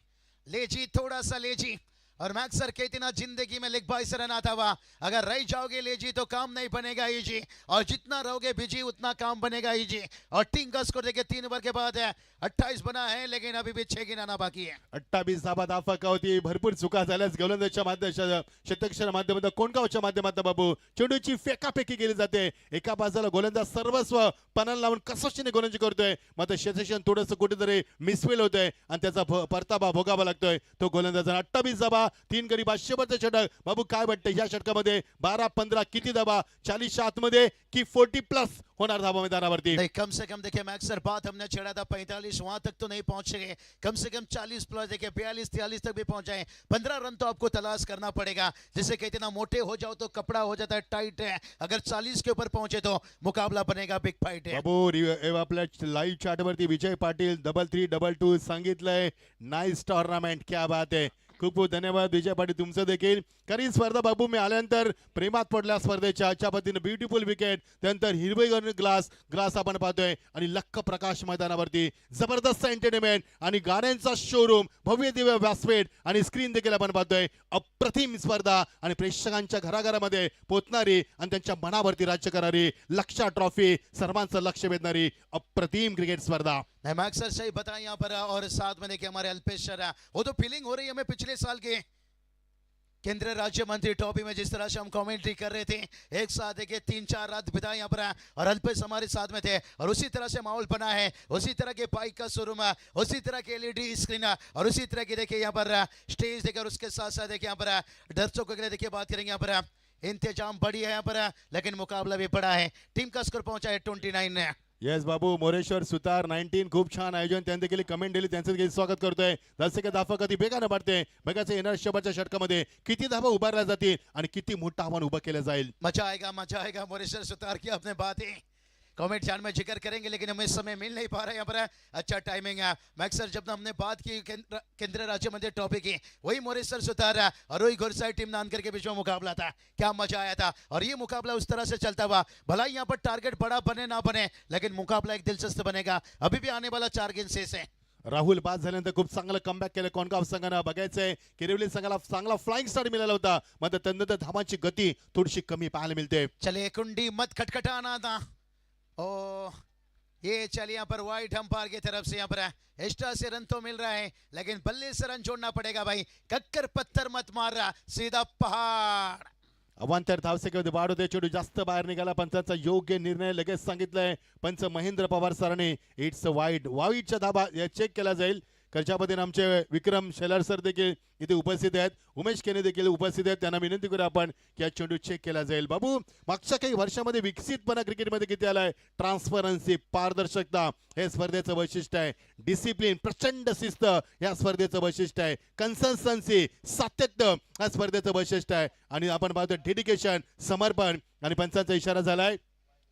A: लेजी थोड़ा सा लेजी और मैक्सर कहते ना जिंदगी में लेग बाय से रन आता हुआ। अगर रह जाओगे लेजी तो काम नहीं बनेगा इजी, और जितना रहोगे बिजी उतना काम बनेगा इजी। और टीम का स्कोर देखिए 3 ओव्हर के बाद है 28 बना है, लेकिन अभी भी 6 गिनाना बाकी है।
B: 28 धाबा धाफका होती. भरपूर चुका झाल्यास गोलंदाजच्या शतकच्या माध्यमातून कोणगावच्या माध्यमातून बाबू चेंडूची फेकाफेकी केली जाते. एका बाजूला गोलंदाज सर्वस्व पणाला लावून कसोशीने गोलंदाजी करतोय, मात्र क्षेत्ररक्षण थोडंसं कुठेतरी मिसफेल होतंय आणि त्याचा परतावा भोगावा लागतोय. तो गोलंदाजांना 28 धाबा 3 गडी बाद. शेवटचं षटक बाबू काय वाटतं या षटकामध्ये 12-15 किती धाबा 40 आतमध्ये की 40 प्लस होणार धाबा मैदानावरती?
A: नहीं कम से कम देखिए मैक्सर बात हमने छेड़ा था 45 वहां तक तो नहीं पहुंच सके, कम से कम 40 प्लस देखिए 42-43 तक भी पहुंचाए। 15 रन तो आपको तलाश करना पड़ेगा। जिसे कहते ना मोटे हो जाओ तो कपड़ा हो जाता है टाइट है, अगर 40 के ऊपर पहुंचे तो मुकाबला बनेगा बिग फाइट है।
B: बाबू आपल्या लाईव्ह चॅट वरती विजय पाटील 3322 सांगितलंय नाईस टुर्नामेंट. क्या बात आहे. खूप खूप धन्यवाद विजय पाटील तुमचं देखील. कारण स्पर्धा बाबू मी आल्यानंतर प्रेमात पडल्या स्पर्धेच्या. अशा पद्धतीने ब्युटिफुल विकेट, त्यानंतर हिरवे ग्लास आपण पाहतोय आणि लख प्रकाश मैदानावरती जबरदस्त एंटरटेनमेंट आणि गाड्यांचा शोरूम, भव्य दिव्य व्यासपीठ आणि स्क्रीन देखील आपण पाहतोय. अप्रतिम स्पर्धा आणि प्रेक्षकांच्या घराघरामध्ये पोहोचणारी आणि त्यांच्या मनावरती राज्य करणारी लक्षा ट्रॉफी, सर्वांचं लक्ष वेधणारी अप्रतिम क्रिकेट स्पर्धा.
A: मैक्सर सही बताया यहाँ पर। और साथ में देखिए हमारे अल्पेश सर, वो तो फीलिंग हो रही है हमें पिछले साल के केंद्रीय राज्य मंत्री ट्रॉफी में जिस तरह से हम कमेंट्री कर रहे थे, एक साथ देखिए 3-4 रात बिताए यहाँ पर और अल्पेश हमारे साथ में थे, और उसी तरह से माहौल बना है, उसी तरह के बाइक का शोरूम, उसी तरह के एलईडी स्क्रीन और उसी तरह की देखिए यहाँ पर स्टेज देखिए, और उसके साथ साथ देखिए यहाँ पर दर्शकों के लिए देखिए बात करेंगे यहाँ पर इंतजाम बड़ी है यहाँ पर, लेकिन मुकाबला भी बड़ा है। टीम का स्कोर पहुंचा है 29।
B: येस बाबू मोरेश्वर सुतार 19 खूप छान आयोजन. त्यांनी देखील कमेंट दिली, त्यांचं देखील स्वागत करतोय. जसे की धाफा कधी बेगानं पडते. बघायचं येणार शेवटच्या षटकामध्ये किती धाबा उभारल्या जातील आणि किती मोठं आव्हान उभं केलं जाईल.
A: मजा आएगा मोरेश्वर सुतार की आपने बात है, कमेंट चार में जिक्र करेंगे, लेकिन हमें समय मिल नहीं पा रहा है यहाँ पर। अच्छा टाइमिंग है मैक्सर, जब हमने बात की केंद्रीय राज्य मंत्री ट्रॉफी की, वही मोरेश्वर सुतार और वही घुरसाई टीम नानकर के बीच में मुकाबला था। क्या मजा आया था, और ये मुकाबला उस तरह से चलता हुआ, भला यहाँ पर टारगेट बड़ा बने ना बने, लेकिन मुकाबला एक दिलचस्प बनेगा। अभी भी आने वाला 4 गेंद शेष है।
B: राहुल बाद झाल्यानंतर खूप चांगलं कमबॅक केलं कोणगाव संघानं. बघायचंय किरवली संघाला चांगला फ्लाइंग स्टार्ट मिळाला होता, मात्र त्यानंतर धावांची गती थोडीशी कमी पाहायला मिळते.
A: चलिए कुंडी मत खटखटाना था। ओ ये चलिए यहाँ पर वाइट अंपायर की तरफ से यहाँ पर एक्स्ट्रा से रन तो मिल रहा है, लेकिन बल्ले से रन छोड़ना पड़ेगा भाई। कक्कर पत्थर मत मार रहा, सीधा पहाड़।
B: अवांतर धावसंख्येमध्ये वाढ होते. चेंडू जास्त बाहेर निघाला. पंचांचा योग्य निर्णय लगेच सांगितलाय पंच महेंद्र पवार सरांनी. इट्स वाईटच्या धाबा चेक केला जाईल. कर्जापतीने आमचे विक्रम शेलार सर देखील इथे उपस्थित आहेत, उमेश केने देखील उपस्थित आहेत. त्यांना विनंती करू आपण की हा चेंडू चेक केला जाईल. बाबू मागच्या काही वर्षामध्ये विकसितपणा क्रिकेटमध्ये किती आलाय. ट्रान्सपरन्सी, पारदर्शकता हे स्पर्धेचं वैशिष्ट्य आहे. डिसिप्लिन, प्रचंड शिस्त या स्पर्धेचं वैशिष्ट्य आहे. कन्सिस्टन्सी, सातत्य या स्पर्धेचं वैशिष्ट्य आहे. आणि आपण पाहतो डेडिकेशन, समर्पण. आणि पंचांचा इशारा झालाय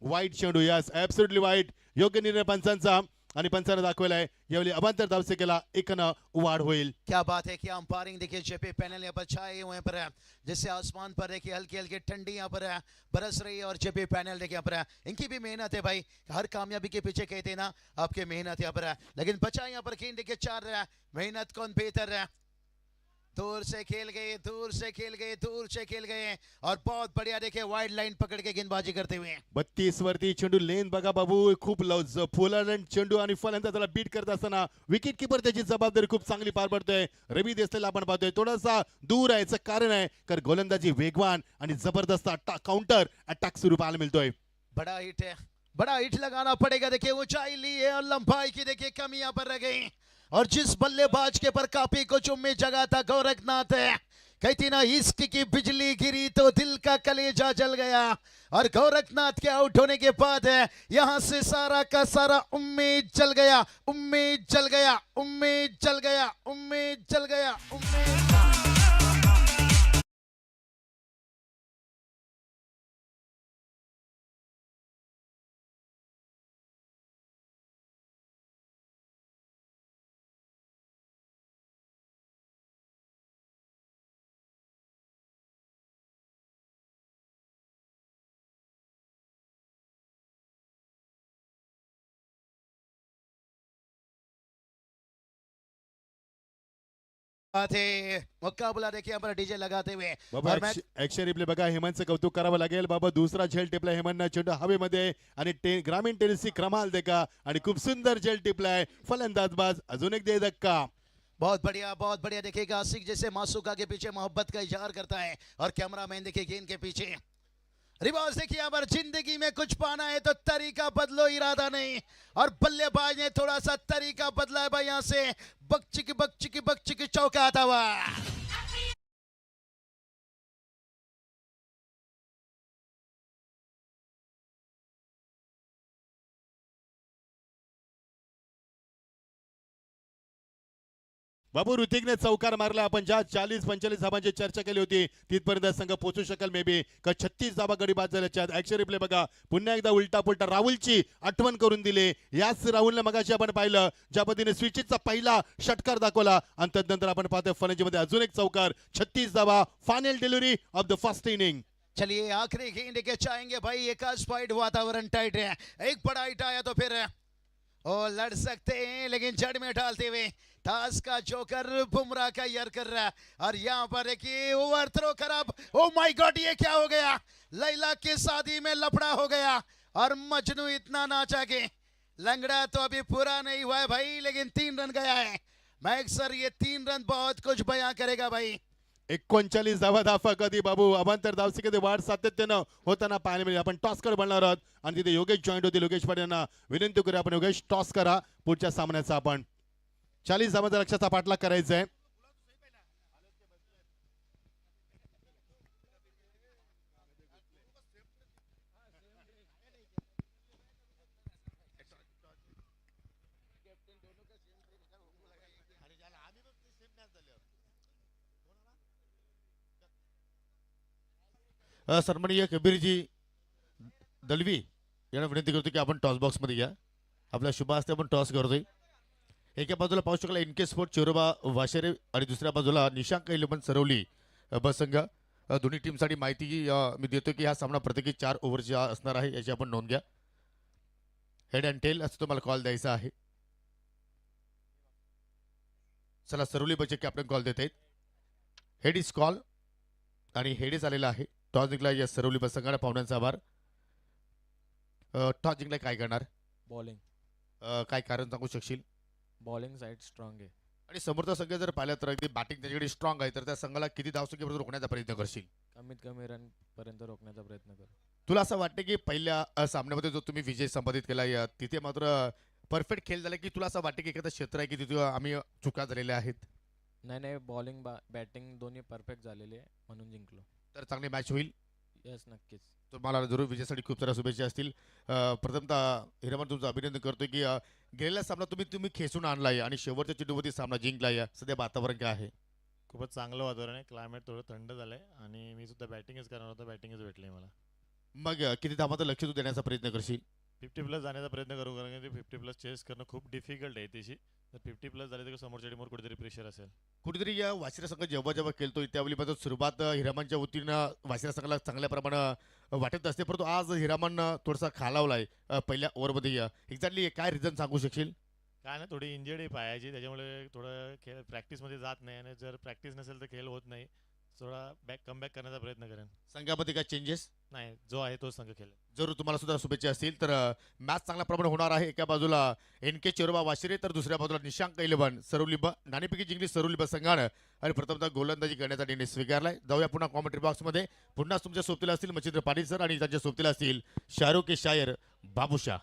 B: वाईट चेंडू. यस ऍब्सोल्युटली वाईट. योग्य निर्णय पंचांचा. आणि पंचानं दाखवलंय यावेळी अभांतर धावसंख्येला 1 वाढ होईल.
A: क्या बात है, क्या अंपायरिंग देखिए जेपी पैनल यहाँ पर छाए हुए पर है, जैसे आसमान पर देखिए हल्की हल्की ठंडी यहाँ पर है बरस रही है। और जेपी पैनल देखिए यहाँ पर है, इनकी भी मेहनत है भाई, हर कामयाबी के पीछे कहते हैं ना आपके मेहनत यहाँ पर है। लेकिन बचा यहाँ पर गेंद देखिए 4 रहा है, मेहनत कौन बेहतर है। दूर से खेल गए, दूर से खेल गए, दूर से खेल गए और बहुत बढ़िया देखिए वाइड लाइन पकड़ के गेंदबाजी करते हुए।
B: 32 वरती चेंडू लेन बघा बाबू, खूप फुलांड चेंडू आणि फलंदाजाला बीट करत असताना विकेट किपर त्याची जबाबदारी खूप चांगली पार पडतोय. रवी देसलेला आपण पाहतोय थोडासा दूर आहे, याचं कारण आहे कारण गोलंदाजी वेगवान आणि जबरदस्त काउंटर अटॅक सुरू पाहायला मिळतोय.
A: बड़ा हिट है, बड़ा हिट लगाना पड़ेगा। देखिए ऊंचाई ली है और लंबाई की देखिए कमी यहाँ पर रह गई। और जिस बल्लेबाज के पर काफी कुछ उम्मीद जगा था गोरखनाथ है, कहती ना इश्क की बिजली गिरी तो दिल का कलेजा जल गया। और गोरखनाथ के आउट होने के बाद है यहां से सारा का सारा उम्मीद जल गया, उम्मीद जल गया, उम्मीद जल गया, उम्मीद जल गया, उम्मीद। मुकाबला देखिए यहाँ पर डीजे लगाते हुए
B: बाबा
A: और मैच
B: ऍक्शन रिप्ले बघा, हेमंतचं कौतुक करावं लागेल बाबा. दुसरा झेल टिपला हेमंतनं चेंडू हवेमध्ये आणि ग्रामीण टेनिसची कमाल देखा आणि खूप सुंदर झेल टिपलाय फलंदाज बाज. अजून एक दे धक्का.
A: बहुत बढ़िया, बहुत बढ़िया। देखिएगा आशिक जैसे मासूका के पीछे मोहब्बत का इजहार करता है और कैमरामैन देखिए गेंद के पीछे रिवाज। देखिए यहाँ पर जिंदगी में कुछ पाना है तो तरीका बदलो, इरादा नहीं। और बल्लेबाज ने थोड़ा सा तरीका बदला है भाई, यहाँ से बकचिकी बकचिकी बकचिकी चौका आता हुआ।
B: बाबू ऋतिकने चौकार मारला. आपण ज्या 40-45 धाबांची चर्चा केली होती तिथपर्यंत संघ पोहोचू शकेल मे बी का 36 धाबा गडी बाद झाल्याच्या. ऍक्शन रिप्ले बघा, पुन्हा एकदा उलटा पुलटा राहुलची आठवण करून दिली. याच राहुलने मगाशी आपण पाहिलं ज्या पद्धतीने स्विचितचा पहिला षटकार दाखवला आणि त्यानंतर आपण पाहतोय फलंदाजीमध्ये अजून एक चौकार. 36 धाबा, final delivery of the first inning.
A: चलिए आखिरी गेंद के चाहेंगे भाई, एक स्पाइड वातावरण टाइट है, एक बड़ा हिट आया तो फिर ओ लड़ सकते हैं, लेकिन जड़ में डालते हुए टास का जोकर बुमराह का यर कर रहा है। और यहाँ पर देखिए ओवर थ्रो खराब। ओ माय गॉड, ये क्या हो गया? लैला की शादी में लफड़ा हो गया और मजनू इतना नाचा के लंगड़ा तो अभी पूरा नहीं हुआ है भाई, लेकिन 3 रन गया है। मैक सर ये 3 रन बहुत कुछ बयां करेगा भाई।
B: 39 धावा धाफा कधी बाबू. अभांतर धावसंख्येत वाढ सातत्यानं होताना पाहायला मिळेल. आपण टॉसकर बनणार आहोत आणि तिथे योगेश जॉईंट होते. योगेश पाटील यांना विनंती करूया आपण योगेश टॉस करा पुढच्या सामन्याचा. आपण 40 धावांचा लक्ष्याचा पाठलाग करायचा आहे.
C: सन्माननीय कबीरजी दलवी यांना विनंती करतो की आपण टॉस बॉक्समध्ये या. आपल्या शुभ हस्ते आपण टॉस करतोय. एका बाजूला पाहू शकला इनके स्पोर्ट चिरोबा वाशेरे आणि दुसऱ्या बाजूला निशांक इलेवन सरवली बसंग. दोन्ही टीमसाठी माहिती मी देतो की हा सामना प्रत्येकी 4 ओव्हरचा असणार आहे, याची आपण नोंद घ्या. हेड अँड टेल असं तुम्हाला कॉल द्यायचा आहे. चला सरवली बचे कॅप्टन कॉल देत आहेत. हेड इज कॉल आणि हेड इज आलेला आहे. टॉस जिंकला या सरवली बसंगाला पाहुण्यांचा आभार. टॉस जिंकला काय करणार?
D: बॉलिंग.
C: काय कारण सांगू शकशील?
D: बॉलिंग साईड स्ट्रॉंग आहे
C: आणि समोरचा संघ जर पाहिलं तर अगदी बॅटिंग त्याच्याकडे स्ट्रॉंग आहे, तर त्या संघाला किती धावसंख्येपर्यंत रोखण्याचा प्रयत्न करशील?
D: कमीत कमी रन पर्यंत रोखण्याचा प्रयत्न करू.
C: तुला असं वाटतं की पहिल्या सामन्यामध्ये जो तुम्ही विजय संपादित केला तिथे मात्र परफेक्ट खेळ झाला, की तुला असं वाटतं की एखादं क्षेत्र आहे की तिथे आम्ही चुका झालेल्या आहेत?
D: नाही, बॉलिंग बॅटिंग दोन्ही परफेक्ट झालेली आहे म्हणून जिंकलो.
C: तर चांगली मॅच होईल.
D: यस, नक्कीच.
C: तुम्हाला जरूर विजयासाठी खूप साऱ्या शुभेच्छा असतील. प्रथमतः हिरामन तुमचं अभिनंदन करतो की गेलेला सामना तुम्ही खेचून आणलाय आणि शेवटच्या चेंडूवरती सामना जिंकलाय. सध्या वातावरण काय आहे?
E: खूपच चांगलं वातावरण आहे. क्लायमेट थोडं थंड झालंय आणि मी सुद्धा बॅटिंगच करणार होतो, बॅटिंगच भेटली मला.
C: मग किती धावांचं लक्ष तू देण्याचा प्रयत्न करशील?
E: 50+ जाण्याचा प्रयत्न करू, कारण की 50+ चेस करणं खूप डिफिकल्ट आहे त्याची. तर 50+ झाले तर समोरच्या टीमवर कुठेतरी प्रेशर असेल.
C: कुठेतरी या वाशिरा संघ जेव्हा जेव्हा खेळतो त्यावेळी मात्र सुरुवात हिरामनच्या वतीनं वाशिरा संघाला चांगल्या प्रमाणात वाटत असते, परंतु आज हिरामन थोडासा खालावलाय पहिल्या ओव्हरमध्ये. एक्झॅक्टली काय रिझन सांगू शकशील?
E: काय ना, थोडी इंजर्ड आहे पायाची, त्याच्यामुळे थोडं खेळ प्रॅक्टिसमध्ये जात नाही, आणि जर प्रॅक्टिस नसेल तर खेळ होत नाही. थोडा कमबॅक करण्याचा प्रयत्न करेन.
C: संघामध्ये काय चेंजेस?
E: नाही, जो आहे तोच संघ खेळेल.
C: जरूर तुम्हाला सुद्धा शुभेच्छा असतील. तर मॅच चांगल्या प्रमाणे होणार आहे. एका बाजूला NK चेरोबा वाशिरे तर दुसऱ्या बाजूला निशांक 11 सरुलिबा नाणेपैकी जिंकली सरुलिबा संघानं आणि प्रथमतः गोलंदाजी करण्याचा निर्णय स्वीकारलाय. जाऊया पुन्हा कॉमेंट्री बॉक्समध्ये. पुन्हा तुमच्या सोबतीला असतील मच्छिंद्र पाटील सर आणि त्यांच्या सोबतीला असतील शाहरुख के शायर बाबूशाह.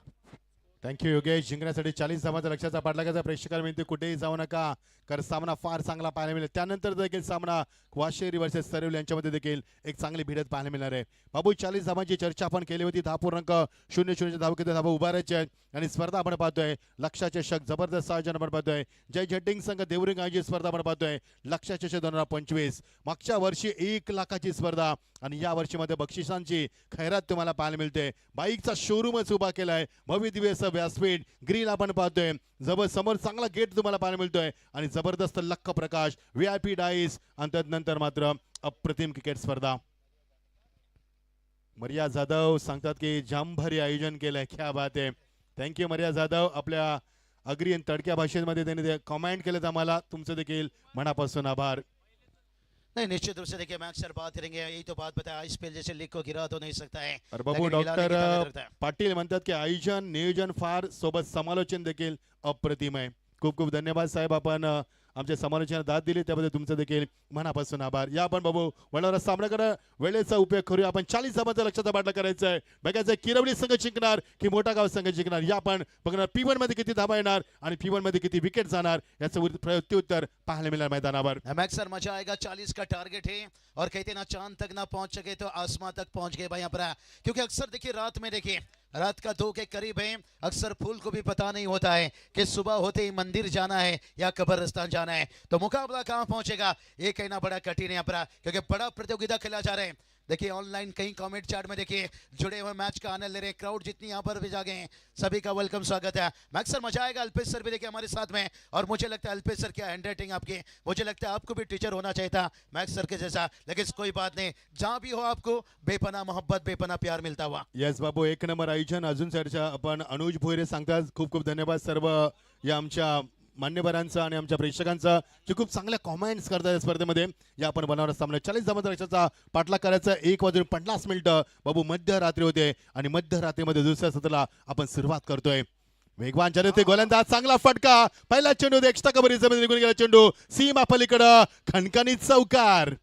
B: थँक्यू योगेश. जिंकण्यासाठी 40 धावांचा लक्षाचा पाठलागाचा प्रेक्षकांना विनंती, कुठेही जाऊ नका, कारण सामना फार चांगला पाहायला मिळेल. त्यानंतर देखील सामना वाशेरी वर्सेस सरवली यांच्यामध्ये देखील एक चांगली भिडत पाहायला मिळणार आहे. बाबू 40 धावांची चर्चा आपण केली होती. 10.00 धावकीचे धावा उभारायचे आहेत आणि स्पर्धा आपण पाहतोय लक्षाचे शक जबरदस्त आयोजन आपण पाहतोय. जय झटिंग संघ देवरिंग आयोजित स्पर्धा आपण पाहतोय लक्षाचे शक 2025. मागच्या वर्षी 1 लाखाची स्पर्धा आणि या वर्षीमध्ये बक्षिसांची खैरात तुम्हाला पाहायला मिळते. बाईकचा शोरूमच उभा केलाय, भव्य दिव्य असं व्यासपीठ ग्रिल आपण पाहतोय, समोर चांगला गेट तुम्हाला पाहायला मिळतोय आणि जबरदस्त लख प्रकाश VIP डाईस आणि त्यानंतर मात्र अप्रतिम क्रिकेट स्पर्धा. मरिया जाधव सांगतात की जाम भारी आयोजन केलंय, क्या बात आहे. थँक्यू मरिया जाधव. आपल्या अग्री आणि तडक्या भाषेमध्ये त्यांनी कमेंट केलं, आम्हाला तुमचं देखील मनापासून आभार.
A: नहीं, निश्चित रूप से देखिए मैं अक्सर बात करेंगे, यही तो बात बताया, आईपीएल जैसे लीग को गिरा तो नहीं सकता है.
B: अरे बाबू,
A: लेकिन गिराने की ताकत रखता है.
B: पाटील म्हणतात की आयोजन नियोजन फार सोबत समालोचन देखील अप्रतिम आहे. खूप खूप धन्यवाद साहेब, आपण आमच्या समालोचनाला दाद दिली त्याबद्दल तुमचं देखील मनापासून आभार. या आपण बाबू वळणारा सामना करा, वेळेचा उपयोग करूया. आपण 40 धावांचा लक्षाचा बाटला करायचा आहे. बघायचं किरवली संघ जिंकणार की मोठा गाव संघ जिंकणार. या आपण बघणार P1 मध्ये किती धावा येणार आणि P1 मध्ये किती विकेट जाणार याचं प्रत्युत्तर पाहायला मिळणार मैदानावर.
A: अक्सर मजा आएगा. 40 का टारगेट है और कहते ना चांद तक ना पहुंच सके तो आसमां तक पहुंच गए भाई यहाँ पर. क्योंकि अक्सर देखिए रात में देखिए रात का 2 के करीब है, अक्सर फूल को भी पता नहीं होता है कि सुबह होते ही मंदिर जाना है या कब्रिस्तान जाना है. तो मुकाबला कहाँ पहुंचेगा ये कहना बड़ा कठिन है यहाँ पर, क्योंकि बड़ा प्रतियोगिता खेला जा रहा है. देखिए ऑनलाइन कहीं कमेंट चैट में देखिए जुड़े हुए मैच का आनंद ले रहे क्राउड जितनी यहाँ पर भी जागे हैं, सभी का वेलकम स्वागत है. मैक्सर मजा आएगा. अल्पेश सर भी देखिए हमारे साथ में, और मुझे लगता है अल्पेश सर क्या हैंडराइटिंग आपके, मुझे लगता है आपको भी टीचर होना चाहिए था मैक्स सर के जैसा. लेकिन कोई बात नहीं, जहाँ भी हो आपको बेपना मोहब्बत बेपना प्यार मिलता हुआ.
B: येस बाबू, 1 नंबर आयोजन. अजून चर्चा आपण अनुज भोईरे सांगतात. खूप खूप धन्यवाद सर्व या आमच्या मान्यवरांचं आणि आमच्या प्रेक्षकांचं जे खूप चांगल्या कॉमेंट्स करतात या स्पर्धेमध्ये. या आपण बनवणार सामना 40 धावांचा लक्षाचा पाठलाग करायचा. 1:50 बाबू मध्यरात्री होते आणि मध्यरात्रीमध्ये दुसऱ्या सत्राला आपण सुरुवात करतोय. वेगवान जलते गोलंदाज, चांगला फटका, पहिला चेंडू एक्स्ट्रा कव्हरेज मध्ये निघून गेला चेंडू सीमा पलीकडं, खणखणीत चौकार.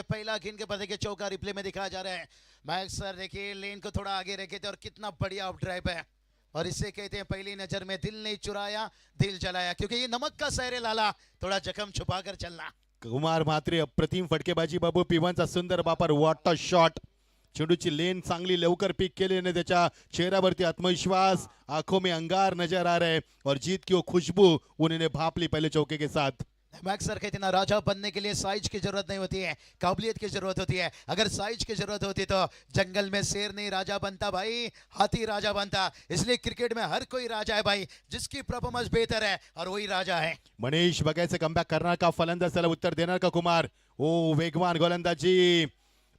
A: पहला गेंद के बाद देखिए चौका रिप्ले में दिखाया जा रहा है. मैक्स सर देखिए लेन को थोड़ा आगे रखे थे और कितना बढ़िया ऑफ ड्राइव है, और इसे कहते हैं पहली नजर में दिल नहीं चुराया दिल जलाया, क्योंकि ये नमक का सहरे लाला, थोड़ा जख्म छुपा कर चलना.
B: कुमार म्हात्रे अप्रतिम फटकेबाजी. बाबू P1 चा सुंदर वापर, वॉटर शॉट. चेंडूची लेन चांगली लवकर पिक केली आणि त्याच्या चेहऱ्यावरती आत्मविश्वास, आंखों में अंगार नजर आ रहे और जीत की वो खुशबू उन्होंने भाप ली पहले चौके के साथ.
A: मैक्स सर कहते हैं ना, राजा बनने के लिए साइज की जरूरत नहीं होती है, काबिलियत की जरूरत होती है. अगर साइज की जरूरत होती तो जंगल में शेर नहीं राजा बनता भाई, हाथी राजा बनता. इसलिए क्रिकेट में हर कोई राजा है भाई, जिसकी परफॉर्मेंस बेहतर है और वही राजा है.
B: मनीष बघायचं कमबॅक करणार का फलंदाज, त्याला उत्तर देणार का कुमार. ओ वेगवान गोलंदाजी,